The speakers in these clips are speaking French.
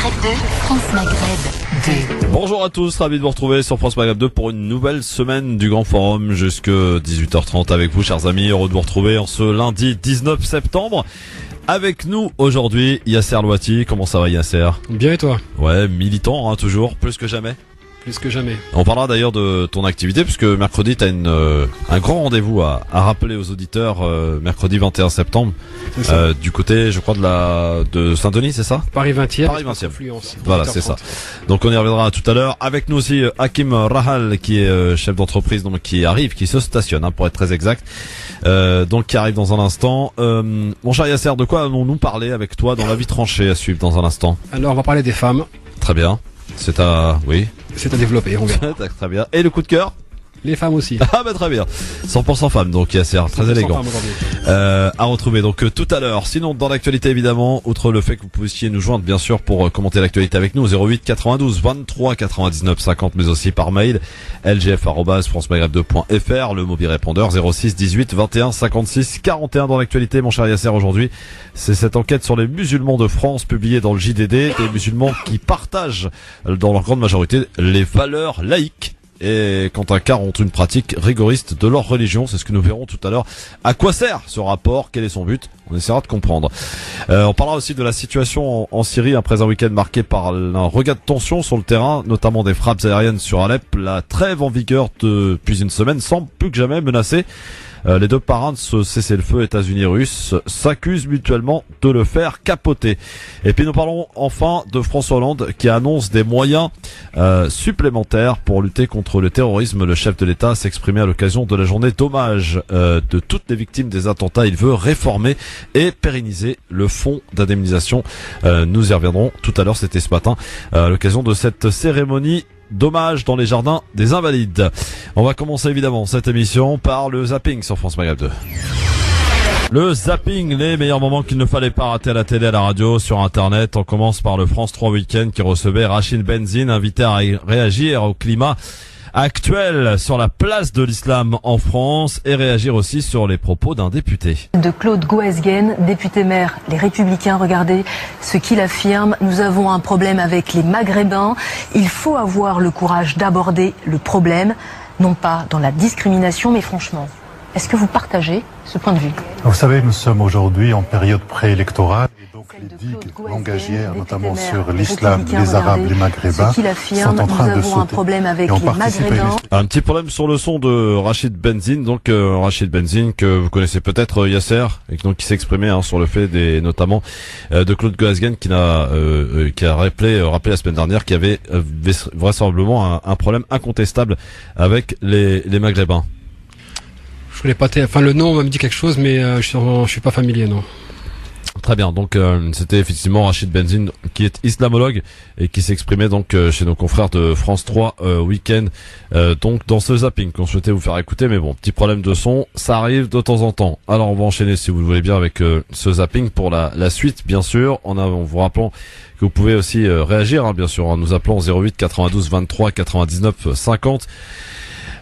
Maghreb 2, France Maghreb 2. Bonjour à tous, ravi de vous retrouver sur France Maghreb 2 pour une nouvelle semaine du Grand Forum jusque 18h30 avec vous, chers amis. Heureux de vous retrouver en ce lundi 19 septembre. Avec nous aujourd'hui, Yasser Louati. Comment ça va, Yasser? Bien, et toi? Ouais, militant, hein, toujours, plus que jamais. Plus que jamais. On parlera d'ailleurs de ton activité puisque mercredi t'as un grand rendez-vous à rappeler aux auditeurs, mercredi 21 septembre, du côté, je crois, de Saint-Denis, c'est ça? Paris 20e. Paris 20e. Influence. Voilà, c'est ça. Donc on y reviendra tout à l'heure. Avec nous aussi Hakim Rahal qui est chef d'entreprise, donc qui se stationne, pour être très exact. Donc qui arrive dans un instant. Mon cher Yasser, de quoi allons-nous parler avec toi dans la vie tranchée à suivre dans un instant? Alors on va parler des femmes. Très bien. C'est à développer, on verra. Très bien. Et le coup de cœur? Les femmes aussi. Ah bah très bien. 100% femmes, donc Yasser, très élégant. À retrouver donc tout à l'heure. Sinon, dans l'actualité évidemment, outre le fait que vous puissiez nous joindre bien sûr pour commenter l'actualité avec nous, 08 92 23 99 50, mais aussi par mail lgf@francemaghreb2.fr, le mobile répondeur 06 18 21 56 41. Dans l'actualité, mon cher Yasser, aujourd'hui, c'est cette enquête sur les musulmans de France publiée dans le JDD, des musulmans qui partagent dans leur grande majorité les valeurs laïques. Et quand un quart ont une pratique rigoriste de leur religion, c'est ce que nous verrons tout à l'heure. À quoi sert ce rapport? Quel est son but? On essaiera de comprendre. On parlera aussi de la situation en Syrie après un week-end marqué par un regain de tension sur le terrain, notamment des frappes aériennes sur Alep. La trêve en vigueur depuis une semaine semble plus que jamais menacée. Les deux parrains de ce cessez-le-feu États-Unis-Russes s'accusent mutuellement de le faire capoter. Et puis nous parlons enfin de François Hollande qui annonce des moyens supplémentaires pour lutter contre le terrorisme. Le chef de l'État s'exprimait à l'occasion de la journée d'hommage de toutes les victimes des attentats. Il veut réformer et pérenniser le fonds d'indemnisation. Nous y reviendrons tout à l'heure, c'était ce matin, à l'occasion de cette cérémonie d'hommage dans les jardins des Invalides. On va commencer évidemment cette émission par le zapping sur France Maghreb 2. Le zapping, les meilleurs moments qu'il ne fallait pas rater à la télé, à la radio, sur internet. On commence par le France 3 Week-end qui recevait Rachid Benzine, invité à réagir au climat actuel sur la place de l'islam en France et réagir aussi sur les propos d'un député. De Claude Goesgen, député maire Les Républicains, regardez ce qu'il affirme. Nous avons un problème avec les Maghrébins. Il faut avoir le courage d'aborder le problème, non pas dans la discrimination, mais franchement. Est-ce que vous partagez ce point de vue? Vous savez, nous sommes aujourd'hui en période préélectorale. Les digues langagières, notamment sur l'islam, les Arabes, les Maghrébins, sont en train de sauter. Un petit problème sur le son de Rachid Benzine, donc Rachid Benzine que vous connaissez peut-être, Yasser, et donc qui s'exprimait sur le fait notamment de Claude Goesgen qui a rappelé la semaine dernière qu'il y avait vraisemblablement un problème incontestable avec les Maghrébins. Je voulais pas le nom me dit quelque chose, mais je suis pas familier, non. Très bien, donc c'était effectivement Rachid Benzine qui est islamologue et qui s'exprimait donc chez nos confrères de France 3 Week-end, donc dans ce zapping qu'on souhaitait vous faire écouter, mais bon, petit problème de son, ça arrive de temps en temps. Alors on va enchaîner si vous le voulez bien avec ce zapping pour la suite, bien sûr, en vous rappelant que vous pouvez aussi réagir, bien sûr, en nous appelant 08 92 23 99 50.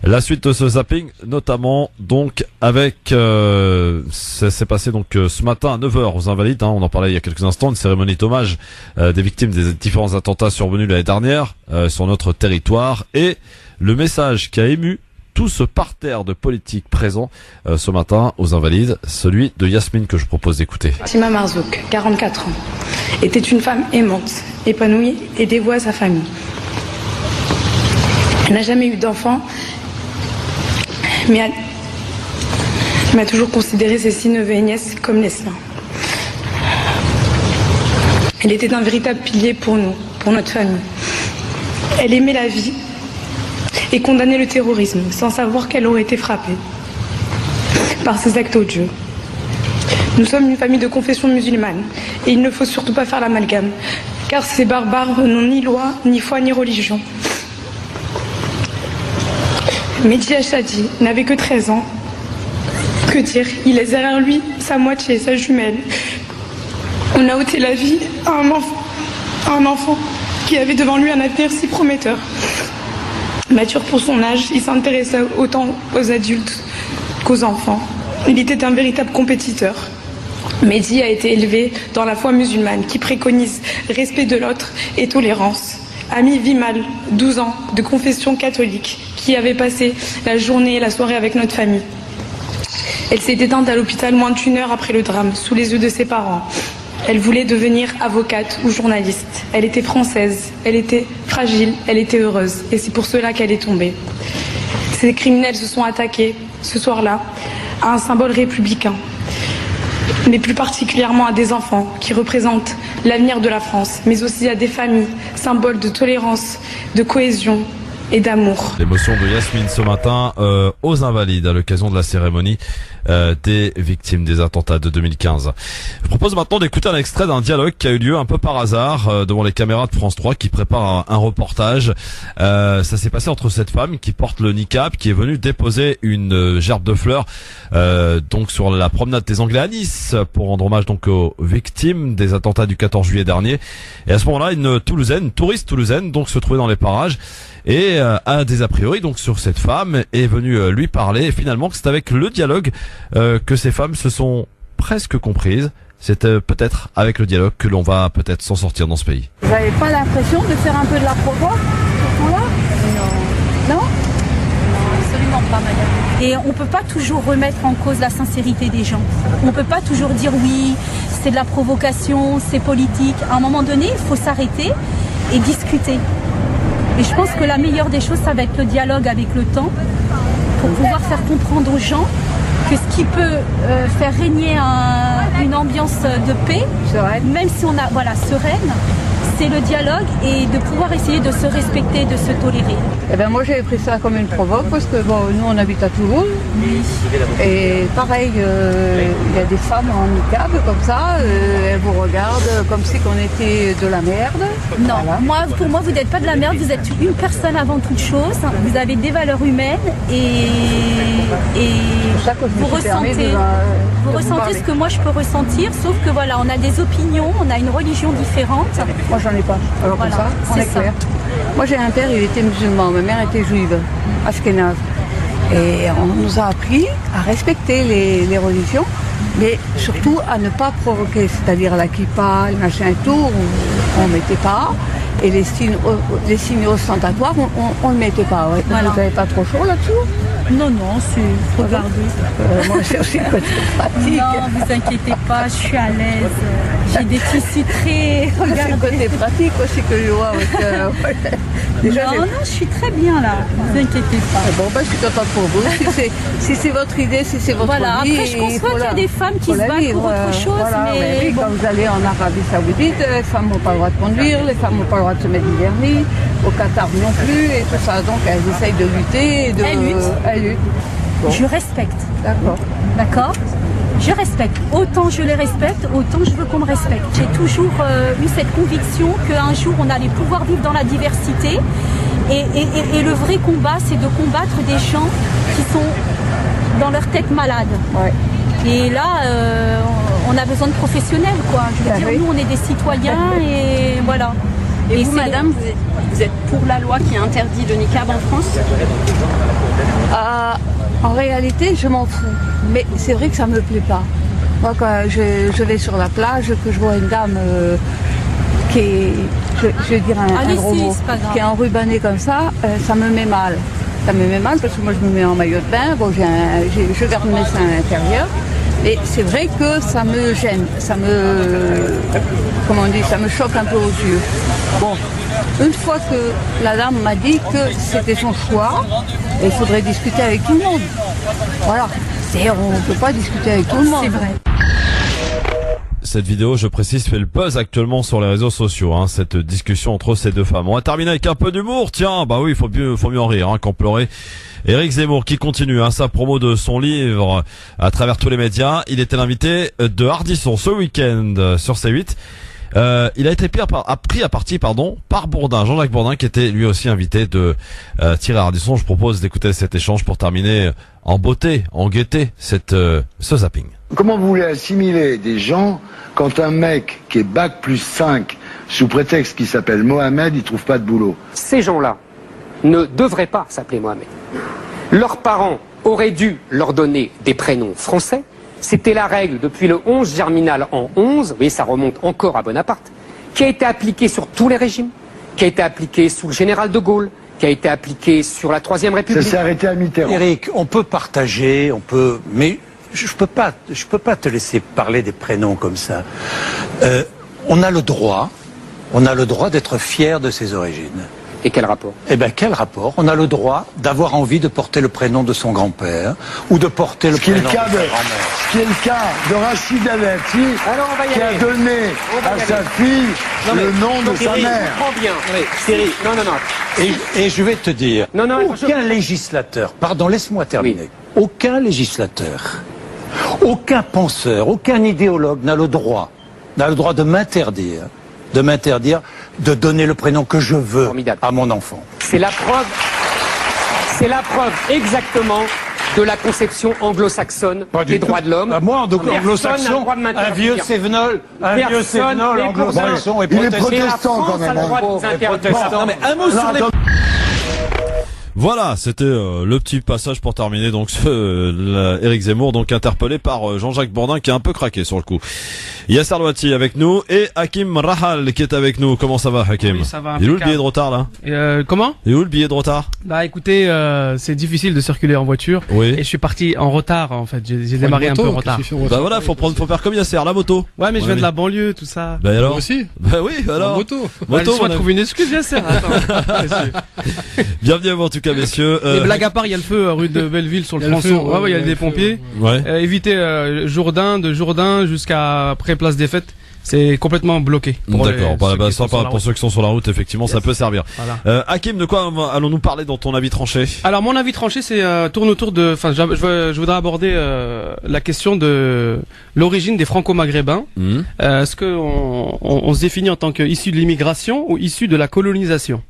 La suite de ce zapping, notamment donc avec ça s'est passé donc ce matin à 9h aux Invalides, on en parlait il y a quelques instants, une cérémonie d'hommage des victimes des différents attentats survenus l'année dernière sur notre territoire, et le message qui a ému tout ce parterre de politiques présents ce matin aux Invalides, celui de Yasmine que je propose d'écouter. Fatima Marzouk, 44 ans, était une femme aimante, épanouie et dévouée à sa famille. Elle n'a jamais eu d'enfant, mais elle m'a toujours considéré ses 6 neveux et nièces comme les siens. Elle était un véritable pilier pour nous, pour notre famille. Elle aimait la vie et condamnait le terrorisme sans savoir qu'elle aurait été frappée par ces actes odieux. Nous sommes une famille de confession musulmane et il ne faut surtout pas faire l'amalgame, car ces barbares n'ont ni loi, ni foi, ni religion. Mehdi Achadi n'avait que 13 ans. Que dire? Il laisse derrière lui sa moitié, sa jumelle. On a ôté la vie à un enfant qui avait devant lui un avenir si prometteur. Mature pour son âge, il s'intéressait autant aux adultes qu'aux enfants. Il était un véritable compétiteur. Mehdi a été élevé dans la foi musulmane qui préconise respect de l'autre et tolérance. Ami Vimal, 12 ans, de confession catholique, qui avait passé la journée et la soirée avec notre famille. Elle s'est éteinte à l'hôpital moins d'1 heure après le drame, sous les yeux de ses parents. Elle voulait devenir avocate ou journaliste. Elle était française, elle était fragile, elle était heureuse. Et c'est pour cela qu'elle est tombée. Ces criminels se sont attaqués, ce soir-là, à un symbole républicain, mais plus particulièrement à des enfants qui représentent l'avenir de la France, mais aussi à des familles, symboles de tolérance, de cohésion et d'amour. L'émotion de Yasmine ce matin aux Invalides à l'occasion de la cérémonie des victimes des attentats de 2015. Je propose maintenant d'écouter un extrait d'un dialogue qui a eu lieu un peu par hasard devant les caméras de France 3 qui prépare un reportage. Ça s'est passé entre cette femme qui porte le niqab, qui est venue déposer une gerbe de fleurs donc sur la promenade des Anglais à Nice pour rendre hommage donc aux victimes des attentats du 14 juillet dernier. Et à ce moment-là, une touriste toulousaine donc se trouvait dans les parages et a des a priori donc sur cette femme, est venue lui parler, et finalement c'est avec le dialogue que ces femmes se sont presque comprises. C'est peut-être avec le dialogue que l'on va peut-être s'en sortir dans ce pays. Vous n'avez pas l'impression de faire un peu de la provoque là? Non. Non, absolument pas, madame. Et on ne peut pas toujours remettre en cause la sincérité des gens. On ne peut pas toujours dire oui, c'est de la provocation, c'est politique. À un moment donné, il faut s'arrêter et discuter. Et je pense que la meilleure des choses, ça va être le dialogue avec le temps, pour pouvoir faire comprendre aux gens que ce qui peut faire régner une ambiance de paix, même si on a sereine, c'est le dialogue et de pouvoir essayer de se respecter, de se tolérer. Eh ben moi j'avais pris ça comme une provoque parce que nous on habite à Toulouse et pareil il y a des femmes en niqab comme ça, elles vous regardent comme si qu'on était de la merde. Non, voilà. Pour moi vous n'êtes pas de la merde, vous êtes une personne avant toute chose, vous avez des valeurs humaines et vous ressentez ce que moi je peux ressentir, sauf que voilà, on a des opinions, on a une religion différente. Moi j'en ai pas, alors voilà, comme ça, on est clair. Moi j'ai un père, il était musulman, ma mère était juive, ashkénaze. Et on nous a appris à respecter les religions, mais surtout à ne pas provoquer, c'est-à-dire la kippa, le machin et tout, on ne mettait pas. Et les signes ostentatoires, on ne mettait pas. Ouais. Voilà. Vous n'avez pas trop chaud là-dessous? Non, c'est regardez. Moi, c'est aussi le côté pratique. Non, vous inquiétez pas, je suis à l'aise. J'ai des tissus très... Regardez. C'est le côté pratique aussi que je vois. Déjà, non, je suis très bien là, vous inquiétez pas. Bon, je suis contente pour vous. Si c'est votre idée, si c'est votre vie... Après, je conçois qu'il y a des femmes qui se battent pour autre chose, mais... Quand vous allez en Arabie Saoudite, les femmes n'ont pas le droit de conduire, les femmes n'ont pas le droit de se mettre du vernis, au Qatar non plus, et tout ça. Donc, elles essayent de lutter. Elles luttent. Bon. Je respecte. D'accord. D'accord. Je respecte. Autant je les respecte, autant je veux qu'on me respecte. J'ai toujours eu cette conviction qu'un jour on allait pouvoir vivre dans la diversité. Et le vrai combat, c'est de combattre des gens qui sont dans leur tête malade. Ouais. Et là, on a besoin de professionnels, quoi. Je veux dire, nous, on est des citoyens et voilà. Et vous, madame, vous êtes pour la loi qui interdit le niqab en France? En réalité, je m'en fous. Mais c'est vrai que ça me plaît pas. Moi, quand je vais sur la plage, que je vois une dame qui est, je vais dire un gros mot, qui est enrubannée comme ça, ça me met mal. Ça me met mal parce que moi, je me mets en maillot de bain. Bon, je garde mes seins à l'intérieur. Et c'est vrai que ça me gêne, ça me choque un peu aux yeux. Bon, une fois que la dame m'a dit que c'était son choix, il faudrait discuter avec tout le monde. Voilà, on ne peut pas discuter avec tout le monde. C'est vrai. Cette vidéo, je précise, fait le buzz actuellement sur les réseaux sociaux, cette discussion entre ces deux femmes. On va terminer avec un peu d'humour, tiens, bah oui, faut mieux en rire qu'en pleurer. Éric Zemmour qui continue sa promo de son livre à travers tous les médias. Il était l'invité de Ardisson ce week-end sur C8. Il a été pris à partie par Bourdin, Jean-Jacques Bourdin, qui était lui aussi invité de Thierry Ardisson. Je propose d'écouter cet échange pour terminer en beauté, en gaieté, ce zapping. Comment vous voulez assimiler des gens quand un mec qui est bac+5 sous prétexte qu'il s'appelle Mohamed, il trouve pas de boulot? Ces gens-là ne devraient pas s'appeler Mohamed. Leurs parents auraient dû leur donner des prénoms français C'était la règle depuis le 11 germinal en 11, vous voyez, ça remonte encore à Bonaparte, qui a été appliquée sur tous les régimes, qui a été appliquée sous le général de Gaulle, qui a été appliquée sur la Troisième République. Ça s'est arrêté à Mitterrand. Eric, on peut partager, mais je peux pas te laisser parler des prénoms comme ça. On a le droit d'être fier de ses origines. Et quel rapport? Eh bien, quel rapport? On a le droit d'avoir envie de porter le prénom de son grand-père ou de porter le prénom de sa grand-mère. Ce qui est le cas de Rachid Dati, qui a donné à sa fille le nom de sa mère. Et je vais te dire, aucun législateur, pardon, laisse-moi terminer, aucun législateur, aucun penseur, aucun idéologue n'a le droit de m'interdire de donner le prénom que je veux à mon enfant. C'est la preuve exactement de la conception anglo-saxonne des droits de l'homme. Moi, anglo-saxon, un vieux Sévenol anglo-saxon et il est protestant quand même. Non, mais un mot sur les... Voilà, c'était le petit passage pour terminer. Donc Éric Zemmour, donc interpellé par Jean-Jacques Bourdin, qui a un peu craqué sur le coup. Yasser Louati avec nous et Hakim Rahal qui est avec nous. Comment ça va, Hakim? Oui, ça va. Il est où le billet de retard là? Comment? Il est où le billet de retard? Bah écoutez, c'est difficile de circuler en voiture. Oui. Et je suis parti en retard en fait. J'ai démarré un peu en retard. Bah voilà, faut faire comme Yasser, la moto. Ouais, mais je viens de la banlieue, tout ça. Bah alors? Moi aussi. Bah oui, alors. Moto. Laisse-moi trouver une excuse, Yasser. Bienvenue à vous en tout cas, messieurs. Les blagues à part, il y a le feu rue de Belleville sur le tronçon. Ouais, il y a des pompiers. Ouais. Évitez de Jourdain jusqu'à après Place des Fêtes. C'est complètement bloqué. D'accord. Pour ceux qui sont sur la route, effectivement, ça peut servir. Voilà. Hakim, de quoi allons-nous parler dans ton avis tranché? Alors, mon avis tranché, c'est tourne autour de. Enfin, je voudrais aborder la question de l'origine des Franco-Maghrébins. Est-ce que on se définit en tant qu'issu de l'immigration ou issu de la colonisation?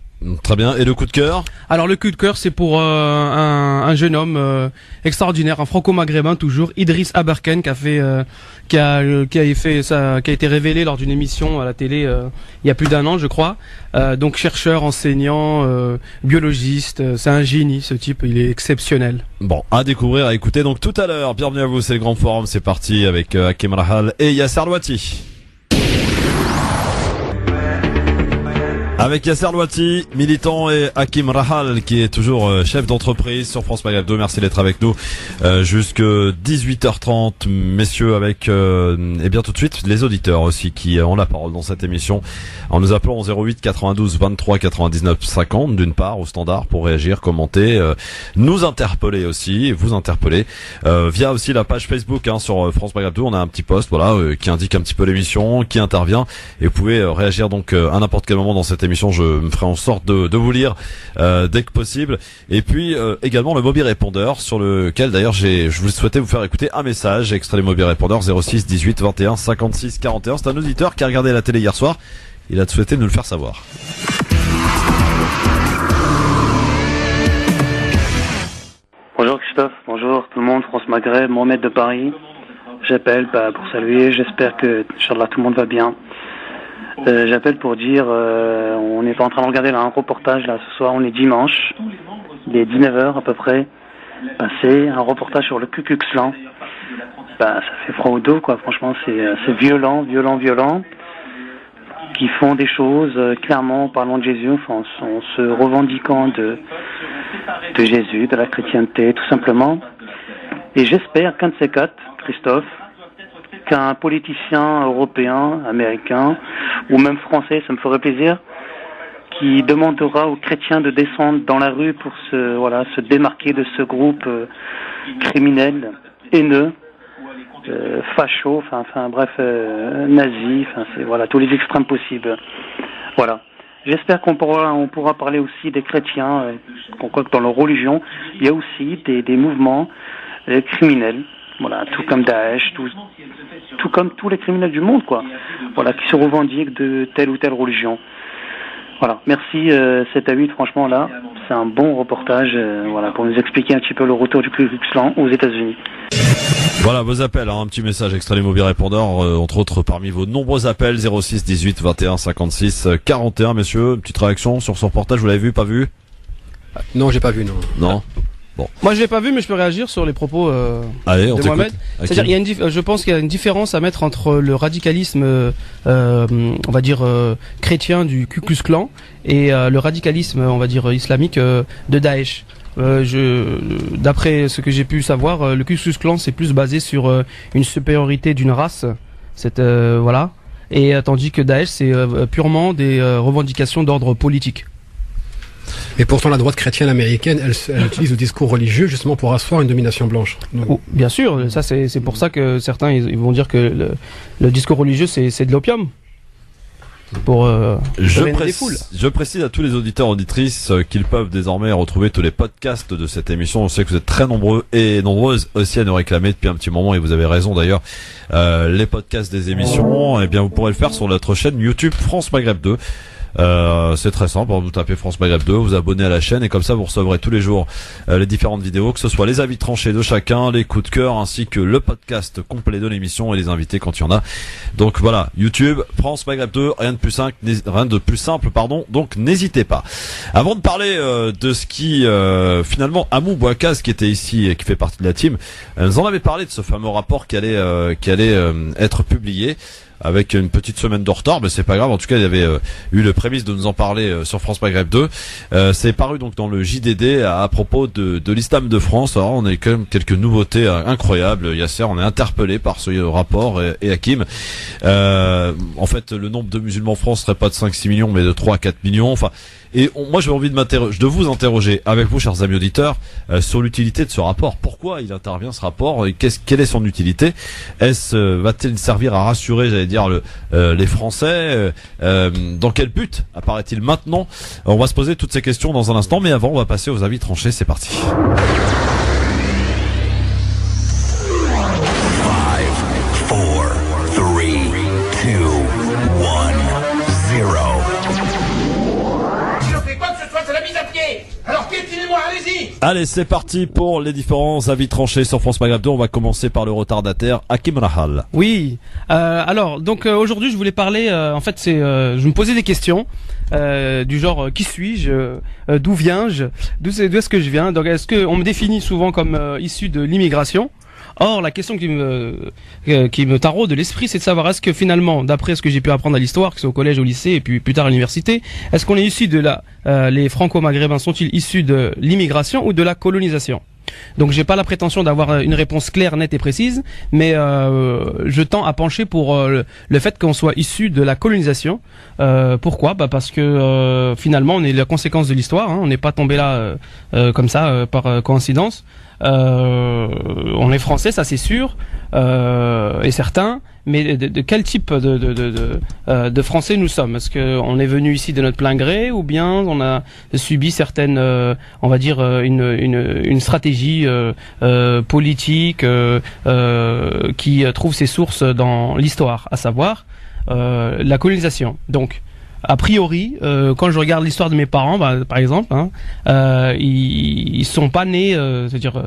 Très bien. Et le coup de cœur? Alors le coup de cœur, c'est pour un jeune homme extraordinaire, un franco-maghrébin toujours, Idriss Aberken, qui a été révélé lors d'une émission à la télé il y a plus d'un an, je crois. Donc chercheur, enseignant, biologiste, c'est un génie, ce type, il est exceptionnel. Bon, à découvrir, à écouter donc tout à l'heure. Bienvenue à vous, c'est le Grand Forum, c'est parti avec Hakim Rahal et Yasser Louati. Avec Yasser Louati, militant, et Hakim Rahal, qui est toujours chef d'entreprise sur France Maghreb 2. Merci d'être avec nous jusque 18h30, messieurs, avec et bien tout de suite les auditeurs aussi qui ont la parole dans cette émission en nous appelant au 08 92 23 99 50 d'une part au standard pour réagir, commenter, nous interpeller aussi, vous interpeller via aussi la page Facebook sur France Maghreb 2. On a un petit post qui indique un petit peu l'émission, qui intervient, et vous pouvez réagir donc à n'importe quel moment dans cette émission. Je me ferai en sorte de vous lire dès que possible. Et puis également le mobile répondeur sur lequel d'ailleurs je voulais souhaiter vous faire écouter un message extrait du mobile répondeur 06 18 21 56 41. C'est un auditeur qui a regardé la télé hier soir. Il a souhaité nous le faire savoir. Bonjour Christophe, bonjour tout le monde, France Maghreb, Mohamed de Paris. J'appelle pour saluer, j'espère que Inch'Allah, tout le monde va bien. J'appelle pour dire, on est en train de regarder là, un reportage là ce soir, on est dimanche, il est 19h à peu près, c'est un reportage sur le Ku Klux Klan. Ça fait froid au dos quoi, franchement c'est violent, qui font des choses clairement en parlant de Jésus, en se revendiquant de Jésus, de la chrétienté tout simplement. Et j'espère qu'un de ces quatre, Christophe, qu'un politicien européen, américain ou même français, ça me ferait plaisir, qui demandera aux chrétiens de descendre dans la rue pour se démarquer de ce groupe criminel, haineux, facho, nazi, tous les extrêmes possibles. Voilà. J'espère qu'on pourra parler aussi des chrétiens, qu'on croit que dans leur religion, il y a aussi des mouvements criminels. Voilà, tout comme Daesh, tout comme tous les criminels du monde, quoi. Voilà, qui se revendiquent de telle ou telle religion. Voilà, merci 7 à 8, franchement là, c'est un bon reportage, pour nous expliquer un petit peu le retour du Ku Klux Klan aux États-Unis. Voilà vos appels, un petit message extrait du mobile répondeur, entre autres parmi vos nombreux appels 06 18 21 56 41, messieurs, une petite réaction sur ce reportage, vous l'avez vu, pas vu? Non, j'ai pas vu, non. Non. Bon. Moi, je l'ai pas vu, mais je peux réagir sur les propos Allez, on de t'écoute. Mohamed. C'est-à-dire, je pense qu'il y a une différence à mettre entre le radicalisme, on va dire chrétien du Ku Klux Klan et le radicalisme, on va dire islamique de Daesh. D'après ce que j'ai pu savoir, le Ku Klux Klan c'est plus basé sur une supériorité d'une race, voilà, et tandis que Daesh c'est purement des revendications d'ordre politique. Mais pourtant, la droite chrétienne américaine, elle utilise le discours religieux justement pour asseoir une domination blanche. Oh, bien sûr, ça c'est pour ça que certains ils vont dire que le discours religieux c'est de l'opium. Pour je précise à tous les auditeurs et auditrices qu'ils peuvent désormais retrouver tous les podcasts de cette émission. On sait que vous êtes très nombreux et nombreuses aussi à nous réclamer depuis un petit moment, et vous avez raison d'ailleurs. Les podcasts des émissions, eh bien vous pourrez le faire sur notre chaîne YouTube France Maghreb 2. C'est très simple, vous tapez France Maghreb 2, vous abonnez à la chaîne, et comme ça vous recevrez tous les jours les différentes vidéos, que ce soit les avis tranchés de chacun, les coups de cœur, ainsi que le podcast complet de l'émission et les invités quand il y en a. Donc voilà, YouTube, France Maghreb 2, rien de plus simple, donc n'hésitez pas. Avant de parler de ce qui finalement Amou Bouakaz, qui était ici et qui fait partie de la team, nous en avait parlé de ce fameux rapport qui allait être publié avec une petite semaine de retard, mais c'est pas grave. En tout cas, il y avait eu le prémisse de nous en parler sur France Maghreb 2. C'est paru donc dans le JDD à propos de l'islam de France. Alors, on a quand même quelques nouveautés incroyables. Yasser, on est interpellé par ce rapport et Hakim. En fait, le nombre de musulmans en France serait pas de 5-6 millions, mais de 3 à 4 millions. Enfin, moi j'ai envie de vous interroger avec vous, chers amis auditeurs, sur l'utilité de ce rapport. Pourquoi il intervient, ce rapport, et quelle est son utilité? Va-t-il servir à rassurer, j'allais dire, les Français? Dans quel but apparaît-il maintenant? On va se poser toutes ces questions dans un instant, mais avant on va passer aux avis tranchés. C'est parti. 5, 4, 3, 2, 1, 0. Alors piétinez-moi, allez-y! Allez, c'est parti pour les différents avis tranchés sur France Maghreb 2. On va commencer par le retardataire Hakim Rahal. Oui. Alors, donc aujourd'hui, je voulais parler. En fait, je me posais des questions du genre qui suis-je, d'où viens-je, d'où est-ce que je viens. Donc, est-ce que on me définit souvent comme issu de l'immigration? Or, la question qui me taraude de l'esprit, c'est de savoir est-ce que finalement, d'après ce que j'ai pu apprendre à l'histoire, que ce soit au collège, au lycée et puis plus tard à l'université, est-ce qu'on est issu de les Franco-Maghrébins sont-ils issus de l'immigration ou de la colonisation? Donc j'ai pas la prétention d'avoir une réponse claire, nette et précise, mais je tends à pencher pour le fait qu'on soit issu de la colonisation. Pourquoi? Parce que finalement on est la conséquence de l'histoire, hein, on n'est pas tombé là comme ça par coïncidence. On est français, ça c'est sûr et certain, mais de quel type de français nous sommes? Est-ce qu'on est venu ici de notre plein gré, ou bien on a subi certaines, on va dire une stratégie politique qui trouve ses sources dans l'histoire, à savoir la colonisation. Donc a priori, quand je regarde l'histoire de mes parents, par exemple, hein, ils sont pas nés, c'est-à-dire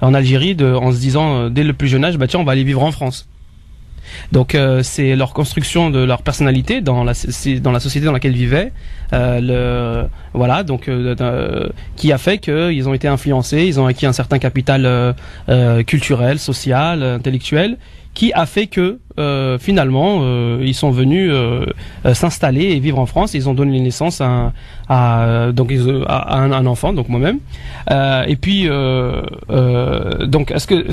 en Algérie, en se disant dès le plus jeune âge, tiens, on va aller vivre en France. Donc c'est leur construction de leur personnalité dans la société dans laquelle ils vivaient, voilà, donc qui a fait qu'ils ont été influencés, ils ont acquis un certain capital culturel, social, intellectuel, qui a fait que finalement ils sont venus s'installer et vivre en France. Ils ont donné naissance à un enfant, donc moi-même. Et puis donc est-ce que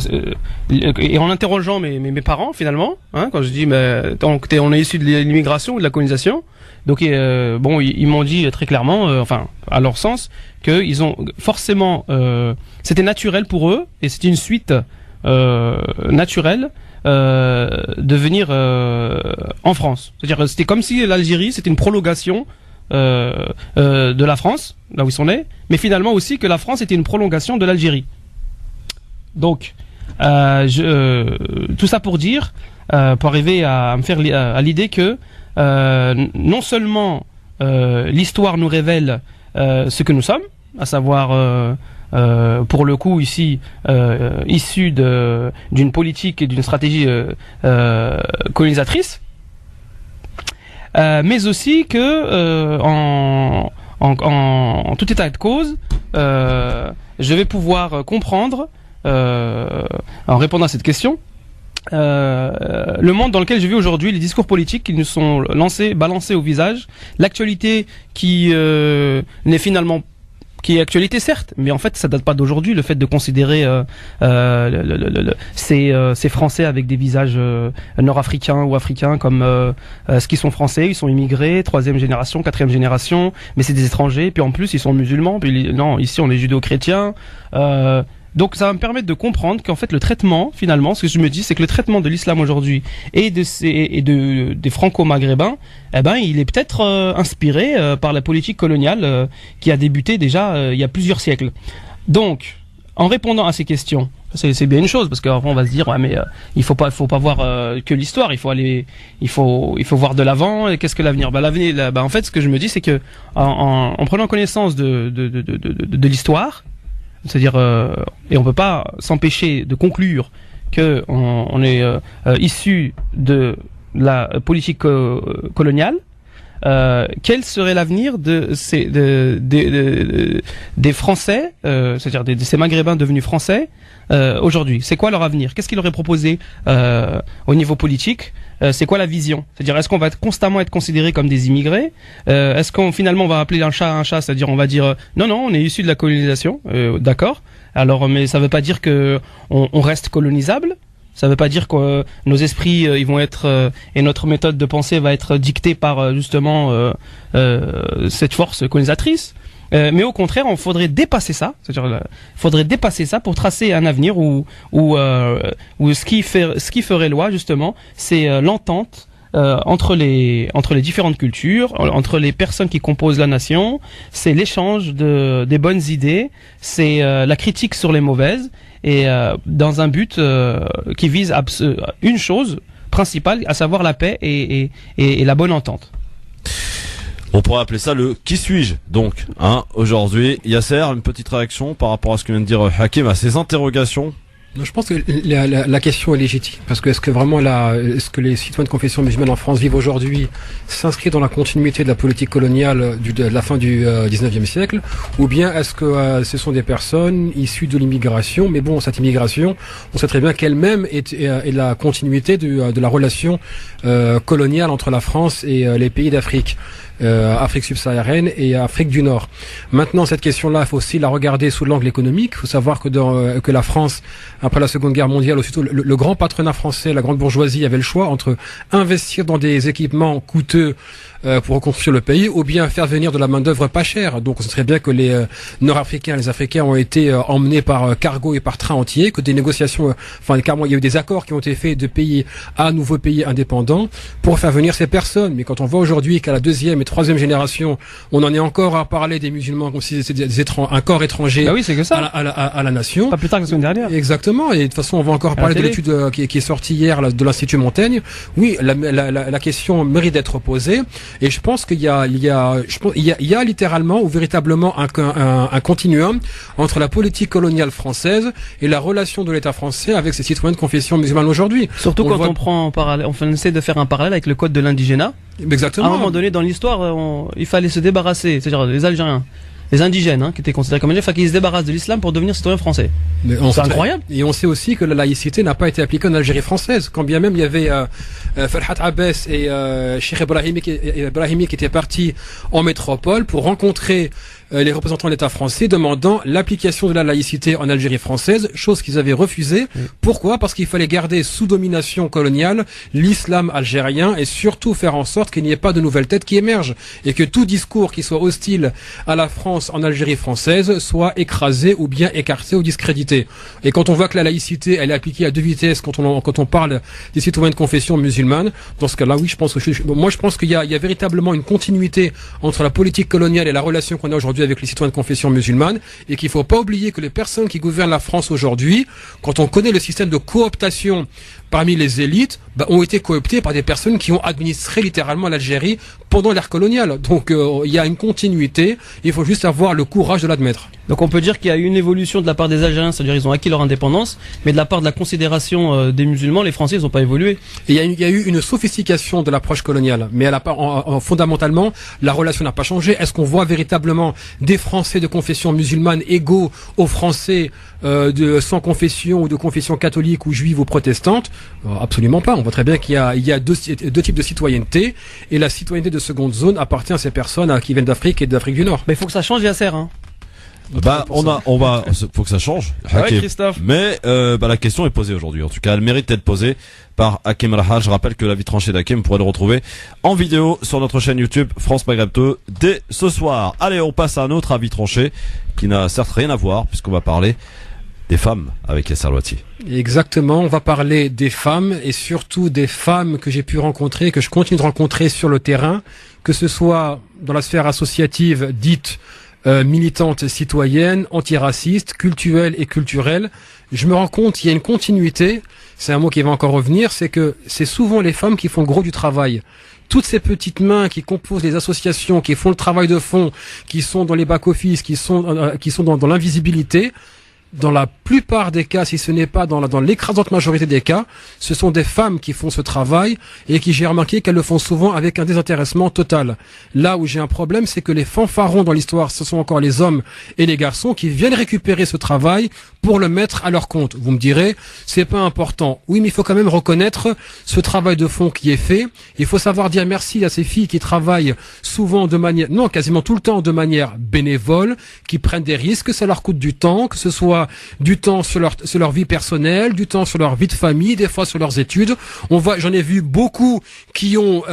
et en interrogeant mes parents finalement, hein, quand je dis on est issu de l'immigration ou de la colonisation, donc bon ils m'ont dit très clairement, enfin à leur sens, que ils ont forcément c'était naturel pour eux et c'était une suite naturelle de venir en France. C'est-à-dire c'était comme si l'Algérie c'était une prolongation de la France, là où ils sont nés, mais finalement aussi que la France était une prolongation de l'Algérie. Donc tout ça pour dire, pour arriver à me faire à l'idée que non seulement l'histoire nous révèle ce que nous sommes, à savoir pour le coup ici issu d'une politique et d'une stratégie colonisatrice, mais aussi que en tout état de cause je vais pouvoir comprendre, en répondant à cette question, le monde dans lequel je vis aujourd'hui, les discours politiques qui nous sont balancés au visage, l'actualité qui n'est finalement qui est actualité certes, mais en fait ça date pas d'aujourd'hui, le fait de considérer ces Français avec des visages nord-africains ou africains comme ce qu'ils sont français, ils sont immigrés, 3e génération, 4e génération, mais c'est des étrangers, puis en plus ils sont musulmans, puis non, ici on est judéo-chrétiens. Donc ça va me permettre de comprendre qu'en fait le traitement, finalement, ce que je me dis, c'est que le traitement de l'islam aujourd'hui et des franco-maghrébins, eh ben il est peut-être inspiré par la politique coloniale qui a débuté déjà il y a plusieurs siècles. Donc, en répondant à ces questions, c'est bien une chose parce qu'après on va se dire ouais mais il faut pas voir que l'histoire, il faut voir de l'avant. Et qu'est-ce que l'avenir? L'avenir, en fait, ce que je me dis, c'est que en prenant connaissance de l'histoire, c'est-à-dire, et on peut pas s'empêcher de conclure que on est issu de la politique coloniale. Quel serait l'avenir des Français, c'est-à-dire de ces Maghrébins devenus Français aujourd'hui? C'est quoi leur avenir? Qu'est-ce qu'ils auraient proposé au niveau politique? C'est quoi la vision? C'est-à-dire, est-ce qu'on va constamment être considérés comme des immigrés? Est-ce qu'on finalement on va appeler un chat, c'est-à-dire on va dire non, on est issu de la colonisation, d'accord. Alors, mais ça veut pas dire que on reste colonisable. Ça veut pas dire que nos esprits ils vont être et notre méthode de pensée va être dictée par justement cette force colonisatrice. Mais au contraire, on faudrait dépasser ça. C'est-à-dire, faudrait dépasser ça pour tracer un avenir où ce qui ferait loi justement, c'est l'entente entre les différentes cultures, entre les personnes qui composent la nation. C'est l'échange des bonnes idées, c'est la critique sur les mauvaises, et dans un but qui vise une chose principale, à savoir la paix et la bonne entente. On pourrait appeler ça le qui suis-je donc, aujourd'hui. Yasser, une petite réaction par rapport à ce que vient de dire Hakim, à ces interrogations? Je pense que la question est légitime, parce que est-ce que les citoyens de confession musulmane en France vivent aujourd'hui s'inscrivent dans la continuité de la politique coloniale de la fin du 19e siècle, ou bien est-ce que ce sont des personnes issues de l'immigration? Mais bon, cette immigration, on sait très bien qu'elle-même est la continuité de la relation coloniale entre la France et les pays d'Afrique. Afrique subsaharienne et Afrique du Nord. Maintenant, cette question-là, il faut aussi la regarder sous l'angle économique. Il faut savoir que la France, après la Seconde Guerre mondiale, aussitôt le grand patronat français, la grande bourgeoisie avait le choix entre investir dans des équipements coûteux pour reconstruire le pays, ou bien faire venir de la main-d'œuvre pas chère. Donc on sait très bien que les Nord-Africains, les Africains ont été emmenés par cargo et par train entier, que des négociations, carrément, il y a eu des accords qui ont été faits de pays à nouveaux pays indépendants pour faire venir ces personnes. Mais quand on voit aujourd'hui qu'à la 2e et 3e génération, on en est encore à parler des musulmans comme si c'était un corps étranger c'est que ça. À la nation. Pas plus tard que la semaine dernière. Exactement. Et de toute façon, on va encore parler de l'étude qui est sortie hier de l'Institut Montaigne. Oui, la question mérite d'être posée. Et je pense qu'il y a littéralement ou véritablement un continuum entre la politique coloniale française et la relation de l'État français avec ses citoyens de confession musulmane aujourd'hui. Surtout quand on prend en parallèle, on essaie de faire un parallèle avec le code de l'indigénat. Exactement. À un moment donné dans l'histoire, il fallait se débarrasser, c'est-à-dire les Algériens, les indigènes, qui étaient considérés comme indigènes, il fallait qu'ils se débarrassent de l'islam pour devenir citoyens français. C'est incroyable. Et on sait aussi que la laïcité n'a pas été appliquée en Algérie française, quand bien même il y avait Farhat Abbas et Cheikh Ibrahimi qui étaient partis en métropole pour rencontrer les représentants de l'État français demandant l'application de la laïcité en Algérie française, chose qu'ils avaient refusée. Pourquoi? Parce qu'il fallait garder sous domination coloniale l'islam algérien et surtout faire en sorte qu'il n'y ait pas de nouvelles têtes qui émergent et que tout discours qui soit hostile à la France en Algérie française soit écrasé ou bien écarté ou discrédité. Et quand on voit que la laïcité elle est appliquée à deux vitesses quand on parle des citoyens de confession musulmane, dans ce cas-là, oui, je pense qu'il y a véritablement une continuité entre la politique coloniale et la relation qu'on a aujourd'hui avec les citoyens de confession musulmane, et qu'il ne faut pas oublier que les personnes qui gouvernent la France aujourd'hui, quand on connaît le système de cooptation parmi les élites, ont été cooptées par des personnes qui ont administré littéralement l'Algérie pendant l'ère coloniale. Donc il y a une continuité, il faut juste avoir le courage de l'admettre. Donc on peut dire qu'il y a eu une évolution de la part des Algériens, c'est-à-dire ils ont acquis leur indépendance, mais de la part de la considération des musulmans, les Français, ils n'ont pas évolué. Et il y a eu une sophistication de l'approche coloniale, mais elle a pas, fondamentalement, la relation n'a pas changé. Est-ce qu'on voit véritablement des Français de confession musulmane égaux aux Français sans confession ou de confession catholique ou juive ou protestante? Absolument pas. On voit très bien qu'il y a deux types de citoyenneté, et la citoyenneté de seconde zone appartient à ces personnes qui viennent d'Afrique et d'Afrique du Nord. Mais il faut que ça change, Yasser, hein. Faut que ça change. Ouais, Christophe. Mais la question est posée aujourd'hui. En tout cas, elle mérite d'être posée par Hakim Rahal. Je rappelle que l'avis tranché d'Hakim, vous pourrez le retrouver en vidéo sur notre chaîne YouTube France Maghreb 2 dès ce soir. Allez, on passe à un autre avis tranché qui n'a certes rien à voir, puisqu'on va parler des femmes avec Yasser Louati. Exactement, on va parler des femmes, et surtout des femmes que j'ai pu rencontrer, que je continue de rencontrer sur le terrain, que ce soit dans la sphère associative dite militante citoyenne, antiraciste, cultuelle et culturelle. Je me rends compte qu'il y a une continuité, c'est un mot qui va encore revenir, c'est que c'est souvent les femmes qui font le gros du travail. Toutes ces petites mains qui composent les associations, qui font le travail de fond, qui sont dans les back-office, qui sont dans l'invisibilité, dans la plupart des cas, si ce n'est pas dans l'écrasante majorité des cas, ce sont des femmes qui font ce travail, et qui, j'ai remarqué qu'elles le font souvent avec un désintéressement total. Là où j'ai un problème, c'est que les fanfarons dans l'histoire, ce sont encore les hommes et les garçons qui viennent récupérer ce travail pour le mettre à leur compte. Vous me direz, c'est pas important. Oui, mais il faut quand même reconnaître ce travail de fond qui est fait. Il faut savoir dire merci à ces filles qui travaillent souvent quasiment tout le temps de manière bénévole, qui prennent des risques, ça leur coûte du temps, que ce soit du temps sur leur vie personnelle, du temps sur leur vie de famille, des fois sur leurs études. J'en ai vu beaucoup qui ont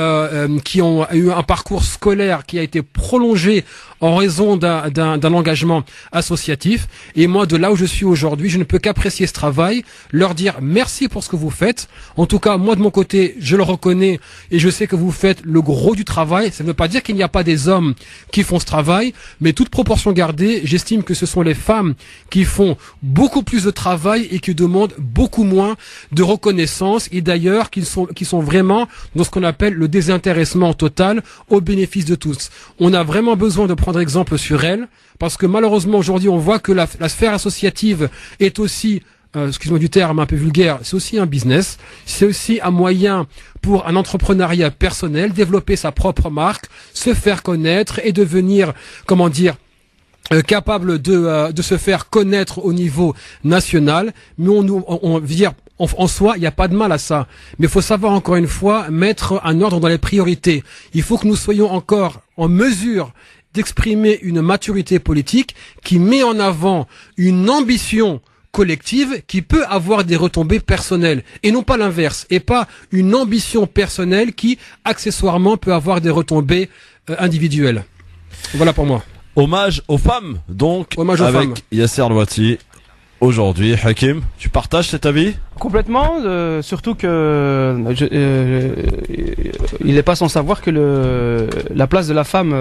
eu un parcours scolaire qui a été prolongé en raison d'un engagement associatif. Et moi, de là où je suis aujourd'hui, je ne peux qu'apprécier ce travail, leur dire merci pour ce que vous faites. En tout cas, moi de mon côté, je le reconnais, et je sais que vous faites le gros du travail. Ça ne veut pas dire qu'il n'y a pas des hommes qui font ce travail, mais toute proportion gardée, j'estime que ce sont les femmes qui font beaucoup plus de travail et qui demandent beaucoup moins de reconnaissance, et d'ailleurs qui sont vraiment dans ce qu'on appelle le désintéressement total au bénéfice de tous. On a vraiment besoin de prendre exemple sur elles, parce que malheureusement aujourd'hui on voit que la sphère associative est aussi, excuse-moi du terme un peu vulgaire, c'est aussi un business, c'est aussi un moyen pour un entrepreneuriat personnel, développer sa propre marque, se faire connaître et devenir, capable de se faire connaître au niveau national. Mais on veut dire, en soi, il n'y a pas de mal à ça. Mais il faut savoir encore une fois mettre un ordre dans les priorités. Il faut que nous soyons encore en mesure d'exprimer une maturité politique qui met en avant une ambition collective qui peut avoir des retombées personnelles, et non pas l'inverse, et pas une ambition personnelle qui accessoirement peut avoir des retombées individuelles. Voilà pour moi. Hommage aux femmes, donc, hommage aux avec femmes. Yasser Louati. Aujourd'hui, Hakim, tu partages cet avis? Complètement, surtout que il n'est pas sans savoir que la place de la femme